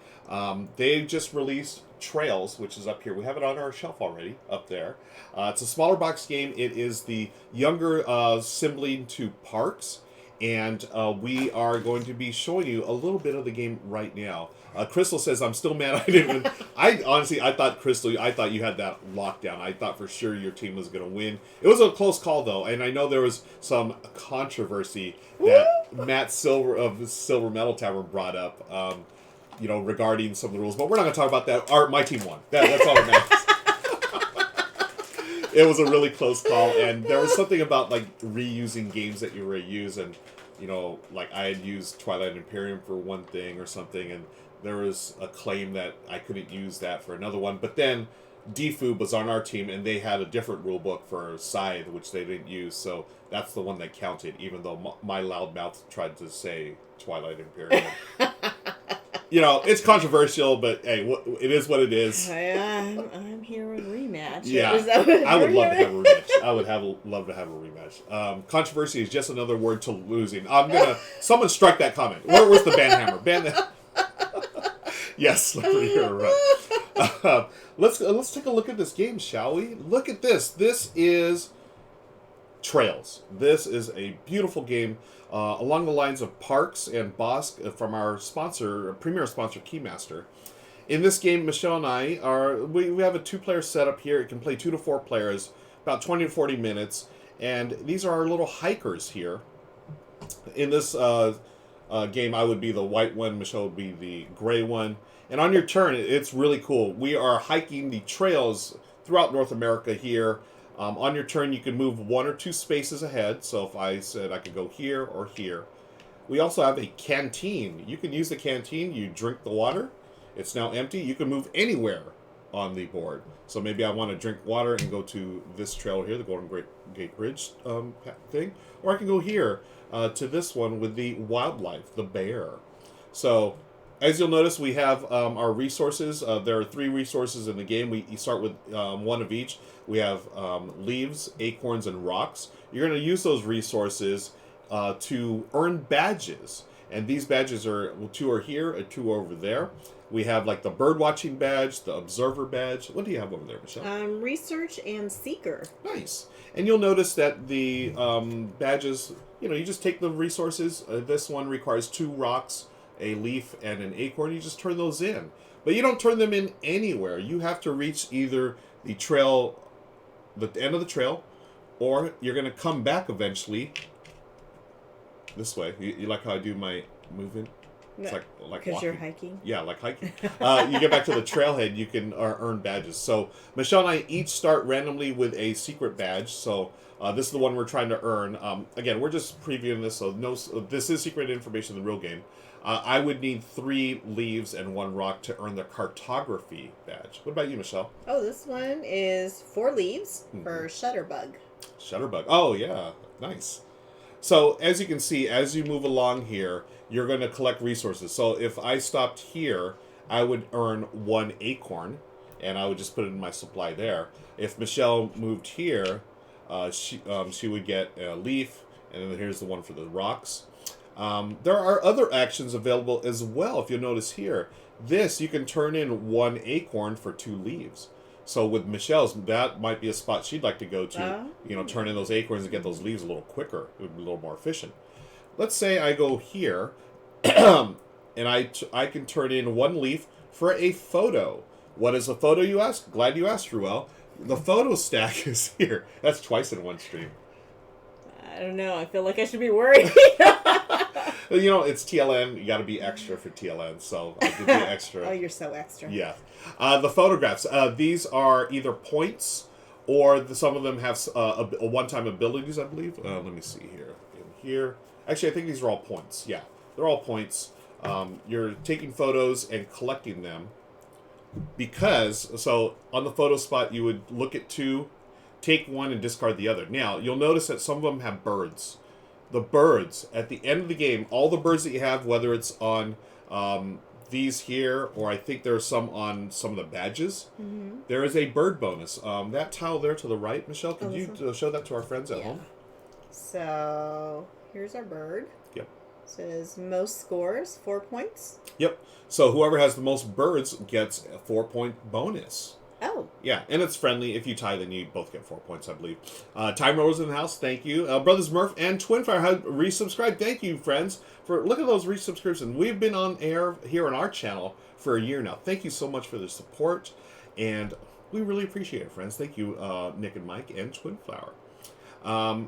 They just released Trails, which is up here. We have it on our shelf already, up there. It's a smaller box game. It is the younger sibling to Parks, and we are going to be showing you a little bit of the game right now. Crystal says, I'm still mad I didn't win. I thought, Crystal, you had that locked down. I thought for sure your team was going to win. It was a close call, though, and I know there was some controversy that Matt Silver of the Silver Metal Tavern brought up, regarding some of the rules. But we're not going to talk about that. My team won. That's all that matters. It was a really close call, and there was something about, reusing games that you reuse, and, I had used Twilight Imperium for one thing or something, and there was a claim that I couldn't use that for another one. But then DFoob was on our team, and they had a different rule book for Scythe, which they didn't use. So that's the one that counted, even though my loud mouth tried to say Twilight Imperium. It's controversial, but hey, it is what it is. I'm here with a rematch. Yeah, I would love to have a rematch. I would love to have a rematch. Controversy is just another word to losing. Someone strike that comment. Where's the ban hammer? Ban the. Yes, you're right. Let's take a look at this game, shall we? Look at this. This is Trails. This is a beautiful game along the lines of Parks and Bosk from our premier sponsor, Keymaster. In this game, Michelle and I we have a 2-player setup here. It can play 2 to 4 players, about 20 to 40 minutes, and these are our little hikers here. In this game, I would be the white one, Michelle would be the gray one. And on your turn, it's really cool. We are hiking the trails throughout North America here. On your turn, you can move 1 or 2 spaces ahead. So if I said I could go here or here. We also have a canteen. You can use the canteen. You drink the water. It's now empty. You can move anywhere on the board. So maybe I want to drink water and go to this trail here, the Golden Gate Bridge thing. Or I can go here to this one with the wildlife, the bear. So as you'll notice, we have our resources. There are 3 resources in the game. We start with 1 of each. We have leaves, acorns, and rocks. You're going to use those resources to earn badges. And these badges are, 2 are here and 2 over there. We have the bird watching badge, the observer badge. What do you have over there, Michelle? Research and seeker. Nice. And you'll notice that the badges, you just take the resources. This one requires 2 rocks, a leaf, and an acorn. You just turn those in. But you don't turn them in anywhere. You have to reach either the trail, the end of the trail, or you're going to come back eventually this way. You like how I do my movement? It's like because you're walking. hiking. Yeah, like hiking. You get back to the trailhead, you can earn badges. So Michelle and I each start randomly with a secret badge. So this is the one we're trying to earn. Again, we're just previewing this, so this is secret information in the real game. I would need 3 leaves and 1 rock to earn the cartography badge. What about you, Michelle? Oh, this one is 4 leaves for Shutterbug. Shutterbug. Oh, yeah. Nice. So, as you can see, as you move along here, you're going to collect resources. So, if I stopped here, I would earn 1 acorn, and I would just put it in my supply there. If Michelle moved here, she would get a leaf, and then here's the one for the rocks. There are other actions available as well. If you'll notice here, this you can turn in 1 acorn for 2 leaves. So with Michelle's, that might be a spot she'd like to go to. Turn in those acorns and get those leaves a little quicker. It would be a little more efficient. Let's say I go here, and I can turn in 1 leaf for a photo. What is a photo, you ask? Glad you asked, Ruel. The photo stack is here. That's twice in one stream. I don't know. I feel like I should be worried. It's TLN. You got to be extra for TLN, so I'll give you extra. Oh, you're so extra. Yeah. The photographs. These are either points, or some of them have a one-time abilities, I believe. Let me see here. In here. Actually, I think these are all points. Yeah, they're all points. You're taking photos and collecting them. So on the photo spot, you would look at 2, take 1, and discard the other. Now, you'll notice that some of them have birds. The birds, at the end of the game, all the birds that you have, whether it's on these here, or I think there are some on some of the badges, there is a bird bonus. That tile there to the right, Michelle, could you show that to our friends at home? So, here's our bird. Yep. It says most scores, 4 points. Yep. So whoever has the most birds gets a 4-point bonus. Oh. Yeah, and it's friendly. If you tie, then you both get 4 points, I believe. Time Rollers in the house, thank you. Brothers Murph and Twinfire have resubscribed. Thank you, friends, for look at those resubscriptions. We've been on air here on our channel for a year now. Thank you so much for the support, and we really appreciate it, friends. Thank you, Nick and Mike and Twinflower.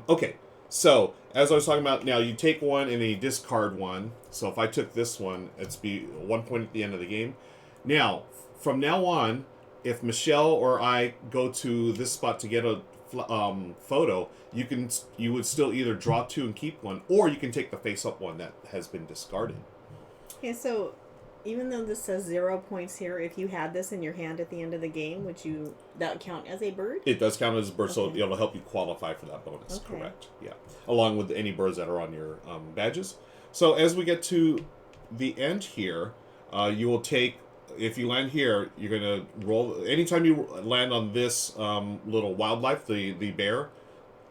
Okay, so as I was talking about, now you take 1 and then you discard 1. So if I took this one, it's be 1 point at the end of the game. Now, from now on, if Michelle or I go to this spot to get a photo, you would still either draw 2 and keep 1, or you can take the face-up one that has been discarded. Yeah, so even though this says 0 points here, if you had this in your hand at the end of the game, that would count as a bird? It does count as a bird, so it'll help you qualify for that bonus. Okay. Correct. Yeah, along with any birds that are on your badges. So as we get to the end here, you will take. If you land here, you're going to roll. Anytime you land on this little wildlife, the bear,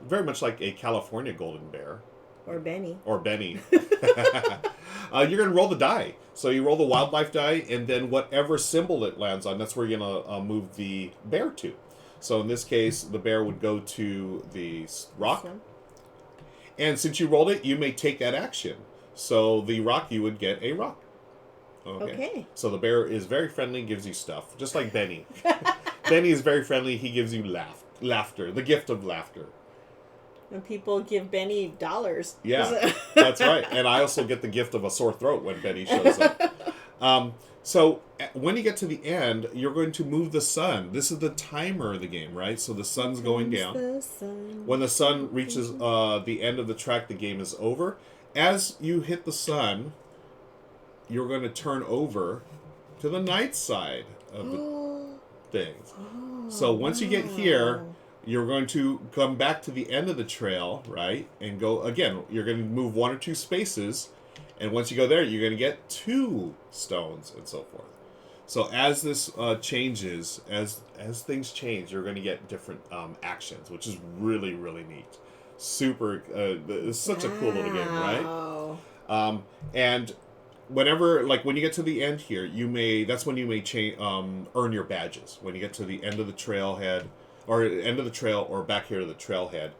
very much like a California golden bear. Or Benny. You're going to roll the die. So you roll the wildlife die, and then whatever symbol it lands on, that's where you're going to move the bear to. So in this case, the bear would go to the rock. And since you rolled it, you may take that action. So the rock, you would get a rock. Okay. So the bear is very friendly, gives you stuff, just like Benny. Benny is very friendly. He gives you laughter, the gift of laughter. And people give Benny dollars. Yeah, that's right. And I also get the gift of a sore throat when Benny shows up. So when you get to the end, you're going to move the sun. This is the timer of the game, right? So the sun's going down. When the sun reaches the end of the track, the game is over. As you hit the sun, you're going to turn over to the night side of the things. So once you get here, you're going to come back to the end of the trail, right? And go, again, you're going to move 1 or 2 spaces. And once you go there, you're going to get 2 stones and so forth. So as this changes, as things change, you're going to get different actions, which is really, really neat. Super, it's such a cool little game, right? And whenever, like when you get to the end here, that's when you may earn your badges. When you get to the end of the trailhead, or end of the trail, or back here to the trailhead.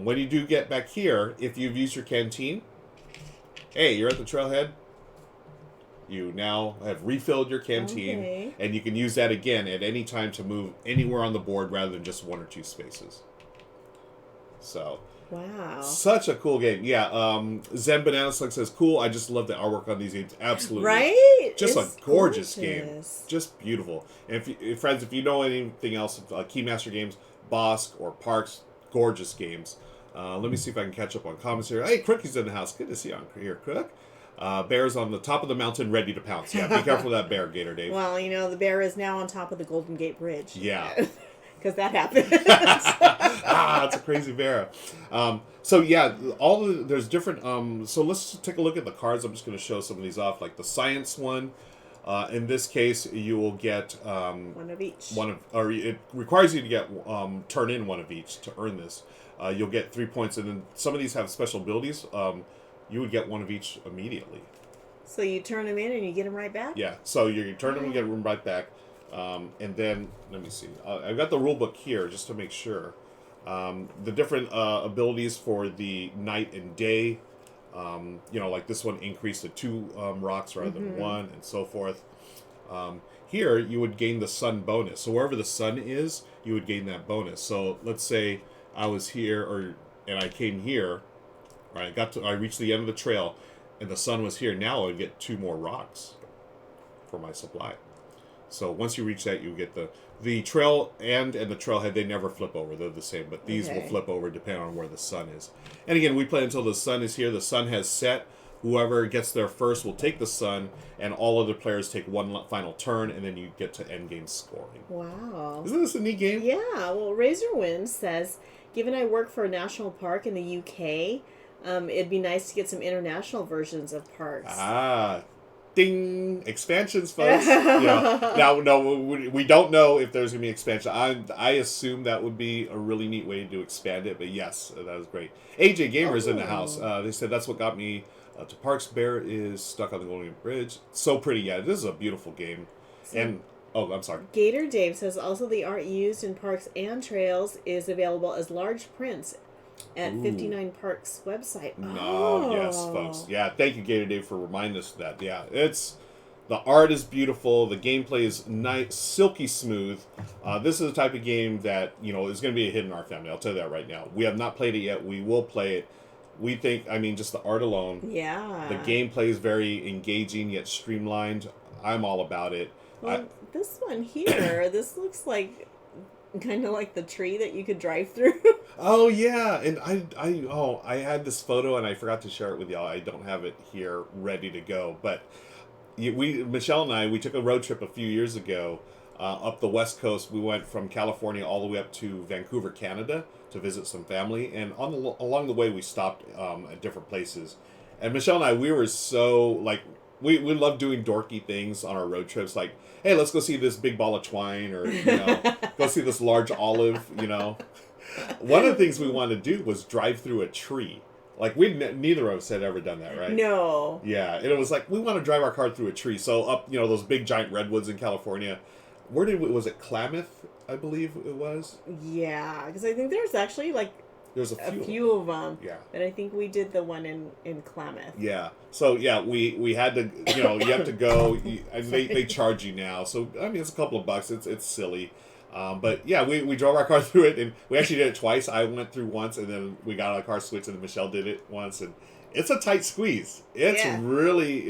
When you do get back here, if you've used your canteen, hey, you're at the trailhead. You now have refilled your canteen, and you can use that again at any time to move anywhere on the board rather than just 1 or 2 spaces. So, wow, such a cool game. Yeah, Zen Banana Slug says, "Cool. I just love the artwork on these games. Absolutely, right? Just a gorgeous game. Just beautiful. And friends, if you know anything else, Keymaster Games, Bosk or Parks, gorgeous games. Let me see if I can catch up on comments here. Hey, Crookie's in the house. Good to see you on here, Crook. Bear's on the top of the mountain, ready to pounce. Yeah, be careful of that bear, Gator Dave. Well, the bear is now on top of the Golden Gate Bridge. Yeah. Because that happened. It's a crazy bear. So yeah, there's different. So let's take a look at the cards. I'm just going to show some of these off. Like the science one, In this case, you will get one of each. or it requires you to get turn in one of each to earn this. You'll get 3 points, and then some of these have special abilities. You would get one of each immediately. So you turn them in and you get them right back? Yeah, so you turn them and get them right back. And then, let me see. I've got the rule book here just to make sure. The different abilities for the night and day. Like this one increased to 2 rocks rather than 1, and so forth. Here, you would gain the sun bonus. So wherever the sun is, you would gain that bonus. So let's say I was here, and I came here. Right, I reached the end of the trail, and the sun was here. Now I would get 2 more rocks for my supply. So once you reach that, you get the trail and the trailhead. They never flip over; they're the same. But these will flip over depending on where the sun is. And again, we play until the sun is here. The sun has set. Whoever gets there first will take the sun, and all other players take one final turn, and then you get to end game scoring. Wow! Isn't this a neat game? Yeah. Well, Razorwind says, given I work for a national park in the UK. It'd be nice to get some international versions of parks. Ding! Expansions, folks. Now, no, we don't know if there's going to be expansion. I assume that would be a really neat way to expand it, but yes, that was great. AJ Gamer's in the house. They said that's what got me to Parks. Bear is stuck on the Golden Gate Bridge. So pretty, yeah. This is a beautiful game. I'm sorry. Gator Dave says also the art used in parks and trails is available as large prints at 59 Parks website. Yes, folks. Yeah, thank you, Gator Dave, for reminding us of that. Yeah, the art is beautiful. The gameplay is nice, silky smooth. This is the type of game that is going to be a hit in our family. I'll tell you that right now. We have not played it yet. We will play it. We think, just the art alone. Yeah. The gameplay is very engaging yet streamlined. I'm all about it. Well, this one here, this looks like kind of like the tree that you could drive through. Oh yeah, and I had this photo and I forgot to share it with y'all. I don't have it here ready to go, but Michelle and I took a road trip a few years ago up the West Coast. We went from California all the way up to Vancouver, Canada, to visit some family, and along the way we stopped at different places. And Michelle and I, we were so like. We love doing dorky things on our road trips, like, hey, let's go see this big ball of twine, or go see this large olive. One of the things we wanted to do was drive through a tree. Like neither of us had ever done that, right? No. Yeah, and it was like we want to drive our car through a tree. So up, those big giant redwoods in California. Was it Klamath? I believe it was. Yeah, because I think there's actually there's a few of them. Yeah. But I think we did the one in Klamath. Yeah. So, yeah, we had to, you have to go. They charge you now. So, it's a couple of bucks. It's silly. But, yeah, we drove our car through it. And we actually did it twice. I went through once, and then we got out of the car, switched, and then Michelle did it once. And it's a tight squeeze. It's really.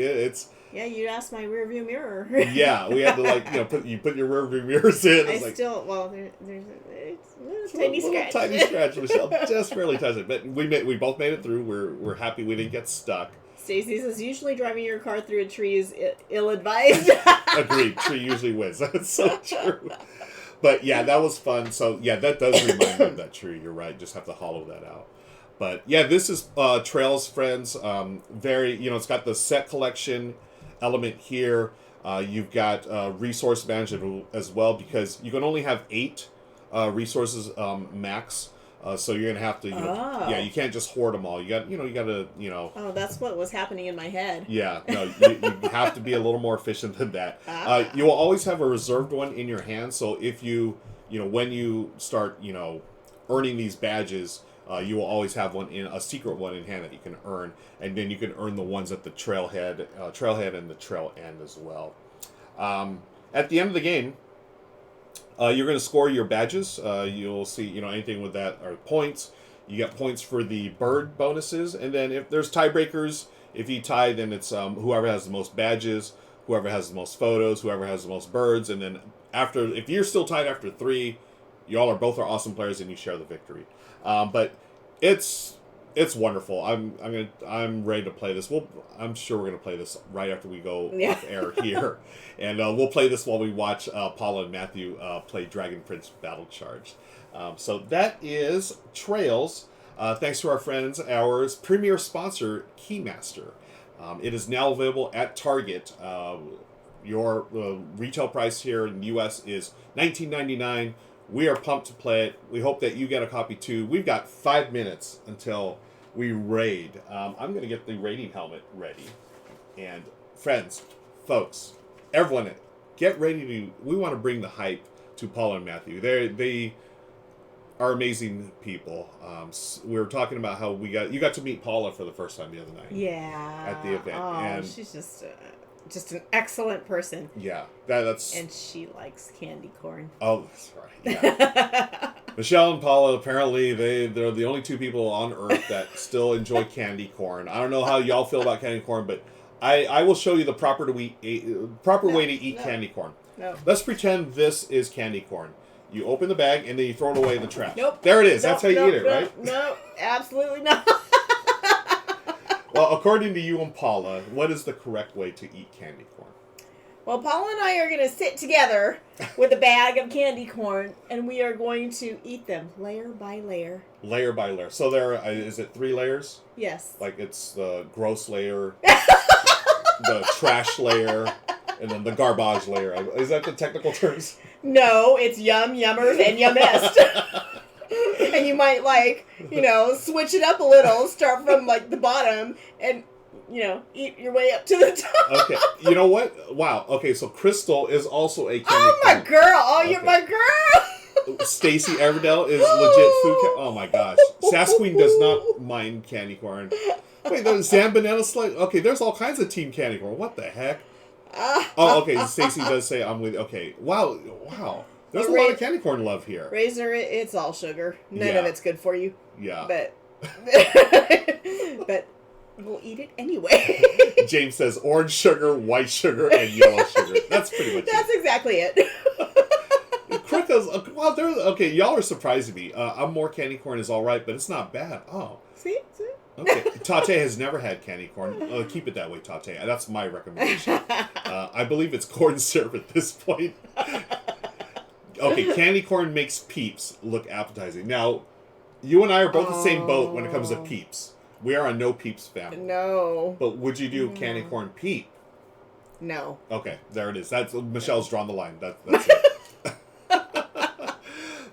Yeah, you asked my rear view mirror. Yeah, we had to put your rear view mirrors in. There's a little tiny scratch. Tiny scratch. Michelle just barely touched it, but we both made it through. We're happy we didn't get stuck. Stacy says usually driving your car through a tree is ill-advised. Agreed. Tree usually wins. That's so true. But yeah, that was fun. So yeah, that does remind me of that tree. You're right. Just have to hollow that out. But yeah, this is Trails, friends. Very, it's got the set collection element here. You've got resource management as well, because you can only have 8 resources max. So you're gonna have to, you can't just hoard them all. You gotta. Oh, that's what was happening in my head. Yeah, no, you have to be a little more efficient than that. You will always have a reserved one in your hand. So if when you start, earning these badges, you will always have a secret one in hand that you can earn, and then you can earn the ones at the trailhead and the trail end as well. At the end of the game, you're going to score your badges. You'll see, anything with that are points. You get points for the bird bonuses, and then if there's tiebreakers, if you tie, then it's whoever has the most badges, whoever has the most photos, whoever has the most birds, and then if you're still tied after 3, y'all are both awesome players and you share the victory. But it's wonderful. I'm ready to play this. I'm sure we're gonna play this right after we go off air here, and we'll play this while we watch Paula and Matthew play Dragon Prince Battle Charge. So that is Trails. Thanks to our friends, our premier sponsor, Keymaster. It is now available at Target. Your retail price here in the U.S. is $19.99. We are pumped to play it. We hope that you get a copy too. We've got 5 minutes until we raid. I'm going to get the raiding helmet ready. And friends, folks, everyone, get ready to... We want to bring the hype to Paula and Matthew. They are amazing people. We were talking about how you got to meet Paula for the first time the other night. Yeah. At the event. Oh, and she's just an excellent person. Yeah. That's... And she likes candy corn. Oh, that's right. Yeah. Michelle and Paula, apparently, they're the only two people on Earth that still enjoy candy corn. I don't know how y'all feel about candy corn, but I will show you the proper way to eat candy corn. No. Let's pretend this is candy corn. You open the bag and then you throw it away in the trash. Nope. There it is. That's how you eat it, right? No, absolutely not. Well, according to you and Paula, what is the correct way to eat candy corn? Well, Paula and I are going to sit together with a bag of candy corn, and we are going to eat them layer by layer. Layer by layer. So is it 3 layers? Yes. Like it's the gross layer, the trash layer, and then the garbage layer. Is that the technical terms? No, it's yum, yummers, and yummest. And you might, switch it up a little, start from, the bottom, and, eat your way up to the top. Okay. You know what? Wow. Okay, so Crystal is also a candy Oh, my corn. girl. Oh, okay. You're my girl. Stacy Everdell is legit food. Oh, my gosh. Sass Queen does not mind candy corn. Wait, there's Zan Banana Slug. Okay, there's all kinds of Team Candy Corn. What the heck? Oh, okay. Stacy does say I'm with. Okay. Wow. There's a lot of candy corn love here. Razor, it's all sugar. None of it's good for you. Yeah. But we'll eat it anyway. James says orange sugar, white sugar, and yellow sugar. That's pretty much That's exactly it. Crickles. Okay, y'all are surprising me. I'm more candy corn is all right, but it's not bad. Oh. See? Okay. Tate has never had candy corn. Keep it that way, Tate. That's my recommendation. I believe it's corn syrup at this point. Okay, candy corn makes Peeps look appetizing. Now, you and I are both the same boat when it comes to Peeps. We are a no Peeps family. No. But would you do candy corn Peep? No. Okay, there it is. That's Michelle's drawn the line. That's it.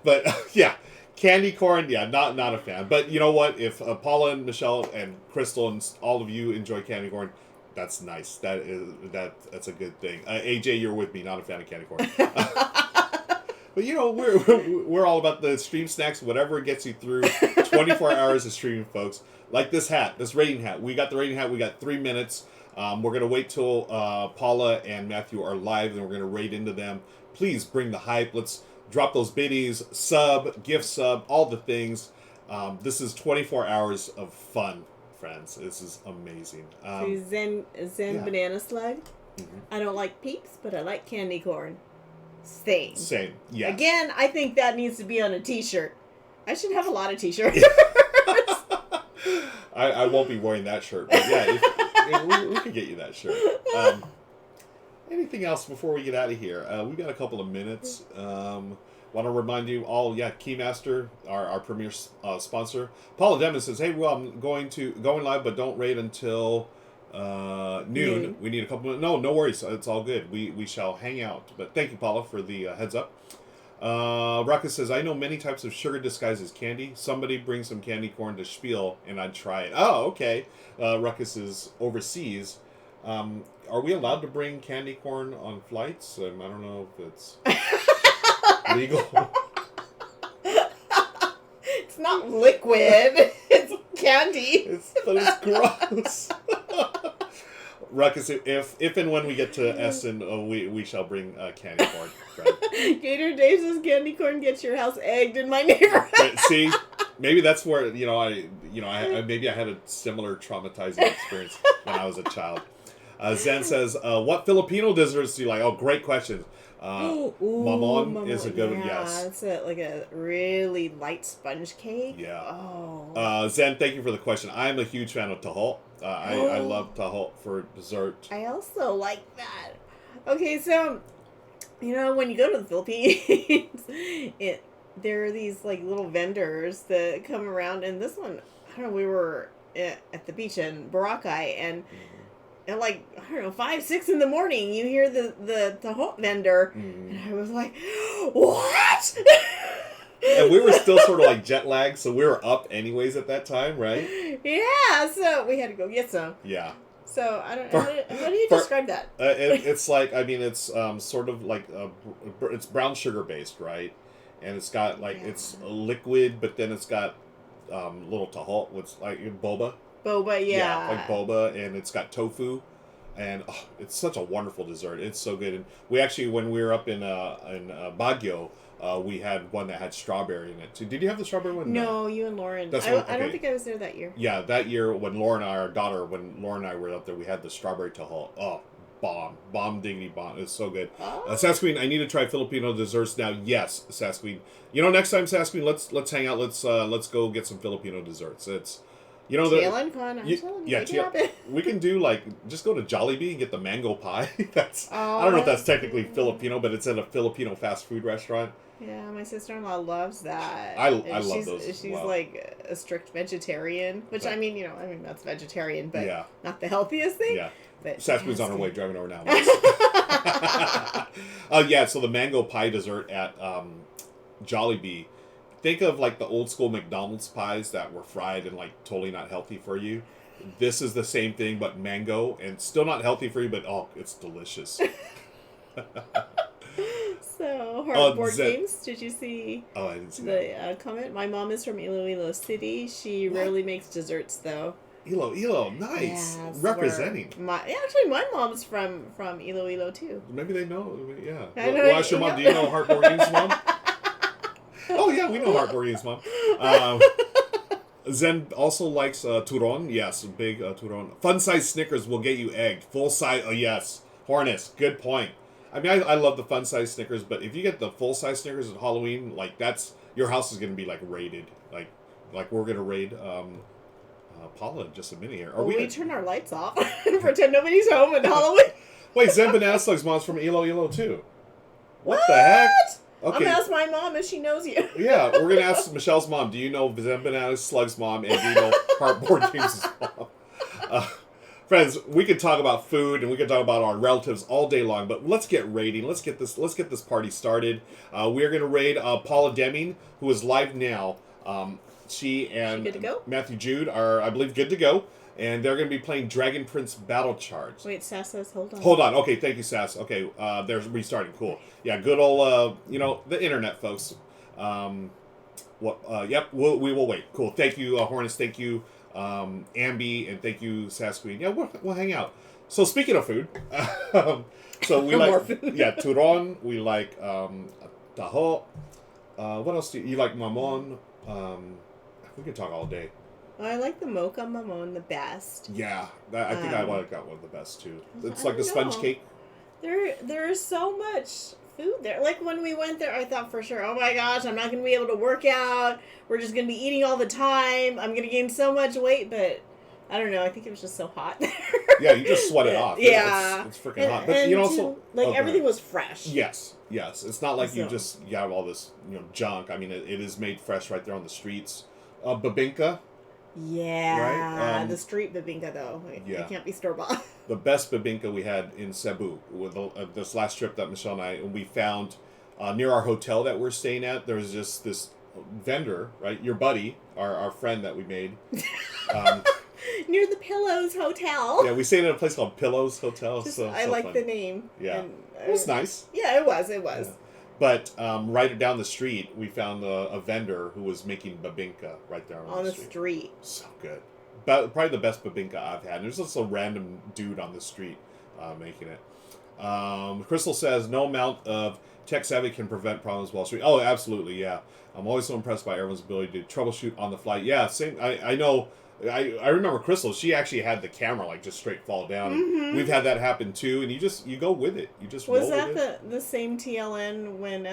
But yeah, candy corn. Yeah, not a fan. But you know what? If Paula and Michelle and Crystal and all of you enjoy candy corn, that's nice. That's a good thing. AJ, you're with me. Not a fan of candy corn. But we're all about the stream snacks, whatever gets you through 24 hours of streaming, folks. Like this hat, this rating hat. We got the rating hat. We got 3 minutes. We're gonna wait till Paula and Matthew are live, and we're gonna raid into them. Please bring the hype. Let's drop those biddies, gift sub, all the things. This is 24 hours of fun, friends. This is amazing. Zen Banana Slug. Mm-hmm. I don't like Peeps, but I like candy corn. Same. Yeah. Again, I think that needs to be on a t-shirt. I should have a lot of t-shirts. I won't be wearing that shirt, but yeah, we could get you that shirt. Anything else before we get out of here? We've got a couple of minutes. Want to remind you all, Keymaster, our premier sponsor. Paula Demon says, hey, well, I'm going live, but don't raid until noon. We need a couple minutes. No worries. It's all good. We shall hang out. But thank you, Paula, for the heads up. Ruckus says, I know many types of sugar disguised as candy. Somebody bring some candy corn to Spiel, and I'd try it. Oh, okay. Ruckus is overseas. Are we allowed to bring candy corn on flights? I don't know if it's legal. It's not liquid. It's candy. But it's gross. Ruckus, if and when we get to Essen, we shall bring candy corn. Right? Gator Dave says candy corn gets your house egged in my neighborhood. See, maybe that's where maybe I had a similar traumatizing experience when I was a child. Zen says, what Filipino desserts do you like? Oh, great question. Mamon is a good one, yes. It's a really light sponge cake. Yeah. Oh. Zen, thank you for the question. I'm a huge fan of tahol. I love tahol for dessert. I also like that. Okay, so, when you go to the Philippines, there are these, little vendors that come around, and this one, I don't know, we were at the beach in Boracay, and at like, I don't know, 5, 6 in the morning, you hear the taho vendor, and I was like, what? And we were still sort of like jet lagged, so we were up anyways at that time, right? Yeah, so we had to go get some. Yeah. So, I don't know, how do you describe that? It's like, I mean, it's sort of like, it's brown sugar based, right? And it's got, like, it's liquid, but then it's got little taho, what's like boba. Boba, yeah. Yeah, like boba, and it's got tofu. And it's such a wonderful dessert. It's so good. And we actually, when we were up in Baguio, we had one that had strawberry in it too. Did you have the strawberry one? No, you and Lauren. That's I okay. don't think I was there that year. Yeah, that year when Lauren and I were up there, we had the strawberry taho. Oh, bomb diggity bomb. It's so good. Oh. Sasqueen, I need to try Filipino desserts now. Yes, Sasqueen. You know, next time, Sasqueen, let's hang out. Let's go get some Filipino desserts. It's, you know, we can do, like, just go to Jollibee and get the mango pie. I don't know if that's technically Filipino, but it's at a Filipino fast food restaurant. Yeah, my sister-in-law loves that. I love those. She's well. like a strict vegetarian, which But, I mean that's vegetarian, but yeah. not the healthiest thing. Yeah. But Sasqueen's on her way driving over now. Yeah, so the mango pie dessert at Jollibee. Think of like the old school McDonald's pies that were fried and like totally not healthy for you. This is the same thing, but mango, and still not healthy for you, but it's delicious. So, Hard Board Games, did you see I didn't see the comment? My mom is from Iloilo City. She rarely makes desserts, though. Iloilo, nice. Yes, representing. Actually, my mom's from Iloilo, too. Maybe they know, yeah. I know, Well, ask your mom, do you know Hard Board Games, Mom? Oh, yeah, we know Hard Board Games, Mom. Zen also likes turon. Yes, big turon. Fun-size Snickers will get you egged. Full-size, yes. Hornets, good point. I mean, I love the fun-size Snickers, but if you get the full-size Snickers at Halloween, like, your house is going to be, like, raided. Like we're going to raid Paula in just a minute here. We turn our lights off and pretend nobody's home at Halloween. Wait, Zen Banana Slugs Mom's from Iloilo, too. What the heck? Okay. I'm going to ask my mom if she knows you. Yeah, we're going to ask Michelle's mom, do you know Zen Banana Slugs Mom, and do you know Hard Board Games' mom? Friends, we could talk about food and we could talk about our relatives all day long, but let's get raiding. Let's get this party started. We are going to raid Paula Deming, who is live now. She and good to go? Matthew Jude are, I believe, good to go. And they're going to be playing Dragon Prince Battle Charge. Wait, Sass says, hold on. Hold on. Okay, thank you, Sass. Okay, they're restarting. Cool. Yeah, good old, the internet, folks. Yep, we will wait. Cool. Thank you, Hornets. Thank you, Ambi, and thank you, Sasqueen. Yeah, we'll hang out. So speaking of food, so we like, turon. We like taho. What else do you like? Mamon. We could talk all day. I like the mocha mamon the best. Yeah, I think I like that one the best too. It's like the sponge cake. There is so much food there. Like when we went there, I thought for sure, oh my gosh, I'm not going to be able to work out. We're just going to be eating all the time. I'm going to gain so much weight, but I don't know. I think it was just so hot there. Yeah, you just sweat it off. Yeah. It's freaking hot. But you also... everything was fresh. Yes. It's not like you have all this junk. I mean, it is made fresh right there on the streets. Babinka. Yeah. Right? The street babinka, though. It can't be store-bought. The best babinka we had in Cebu, with this last trip that Michelle and we found near our hotel that we're staying at, there was just this vendor, right? Your buddy, our friend that we made. Near the Pillows Hotel. Yeah, we stayed at a place called Pillows Hotel. I like the name. Yeah. It was nice. Yeah, it was. Yeah. But right down the street, we found a vendor who was making babinka right there on the street. So good. Probably the best babinka I've had. And there's just a random dude on the street making it. Crystal says, no amount of tech savvy can prevent problems Wall Street. Oh, absolutely, yeah. I'm always so impressed by everyone's ability to troubleshoot on the fly. Yeah, same. I know. I remember Crystal. She actually had the camera like just straight fall down. Mm-hmm. We've had that happen too, and you go with it. You just was that the same TLN when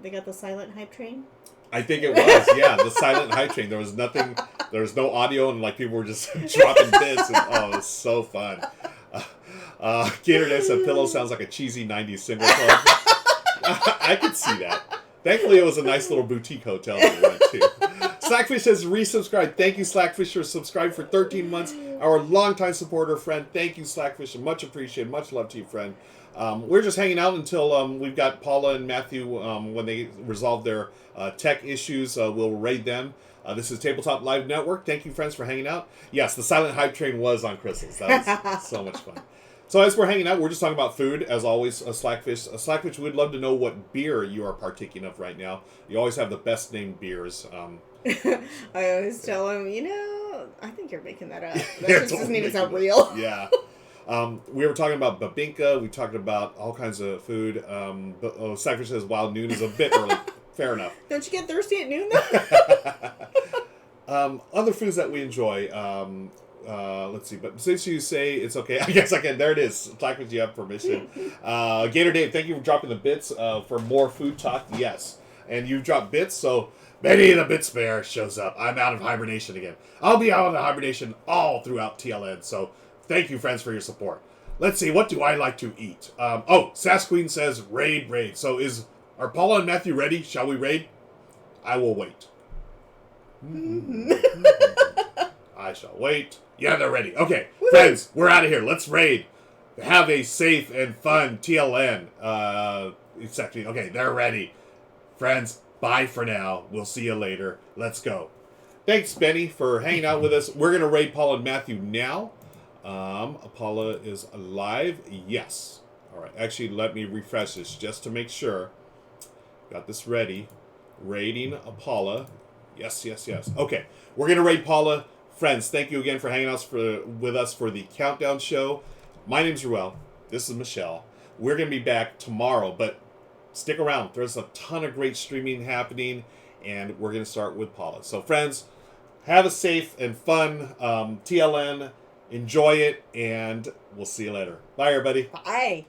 they got the silent hype train? I think it was. Yeah, the silent hype train. There was nothing. There was no audio, and like people were just dropping bits. And, it was so fun. Gator said, "Pillow sounds like a cheesy '90s single club." I could see that. Thankfully, it was a nice little boutique hotel that we went to. Slackfish says, resubscribe. Thank you, Slackfish, for subscribing for 13 months. our longtime supporter, friend. Thank you, Slackfish, and much appreciated. Much love to you, friend. We're just hanging out until we've got Paula and Matthew. When they resolve their tech issues, we'll raid them. This is Tabletop Live Network. Thank you, friends, for hanging out. Yes, the silent hype train was on Crystals. That was so much fun. So as we're hanging out, we're just talking about food, as always, Slackfish. Slackfish, we'd love to know what beer you are partaking of right now. You always have the best named beers. I always tell him, I think you're making that up. That just doesn't even sound real. Yeah. We were talking about babinka. We talked about all kinds of food. Slackfish says Wild Noon is a bit early. Fair enough. Don't you get thirsty at noon, though? Other foods that we enjoy. Let's see. But since you say it's okay, I guess I can. There it is. Slackfish, you have permission. Gator Dave, thank you for dropping the bits for more food talk. Yes. And you dropped bits, so Benny the Bits Bear shows up. I'm out of hibernation again. I'll be out of hibernation all throughout TLN, so thank you, friends, for your support. Let's see, what do I like to eat? Sass Queen says raid. So are Paula and Matthew ready? Shall we raid? I will wait. I shall wait. Yeah, they're ready. Okay, friends, we're out of here. Let's raid. Have a safe and fun TLN. Okay, they're ready. Friends, bye for now. We'll see you later. Let's go. Thanks, Benny, for hanging out with us. We're going to raid Paula and Matthew now. Paula is alive. Yes. All right. Actually, let me refresh this just to make sure. Got this ready. Raiding Paula. Yes. Okay. We're going to raid Paula. Friends, thank you again for hanging out with us for the Countdown Show. My name's Ruel. This is Michelle. We're going to be back tomorrow, but stick around. There's a ton of great streaming happening, and we're going to start with Paula. So, friends, have a safe and fun TLN. Enjoy it, and we'll see you later. Bye, everybody. Bye.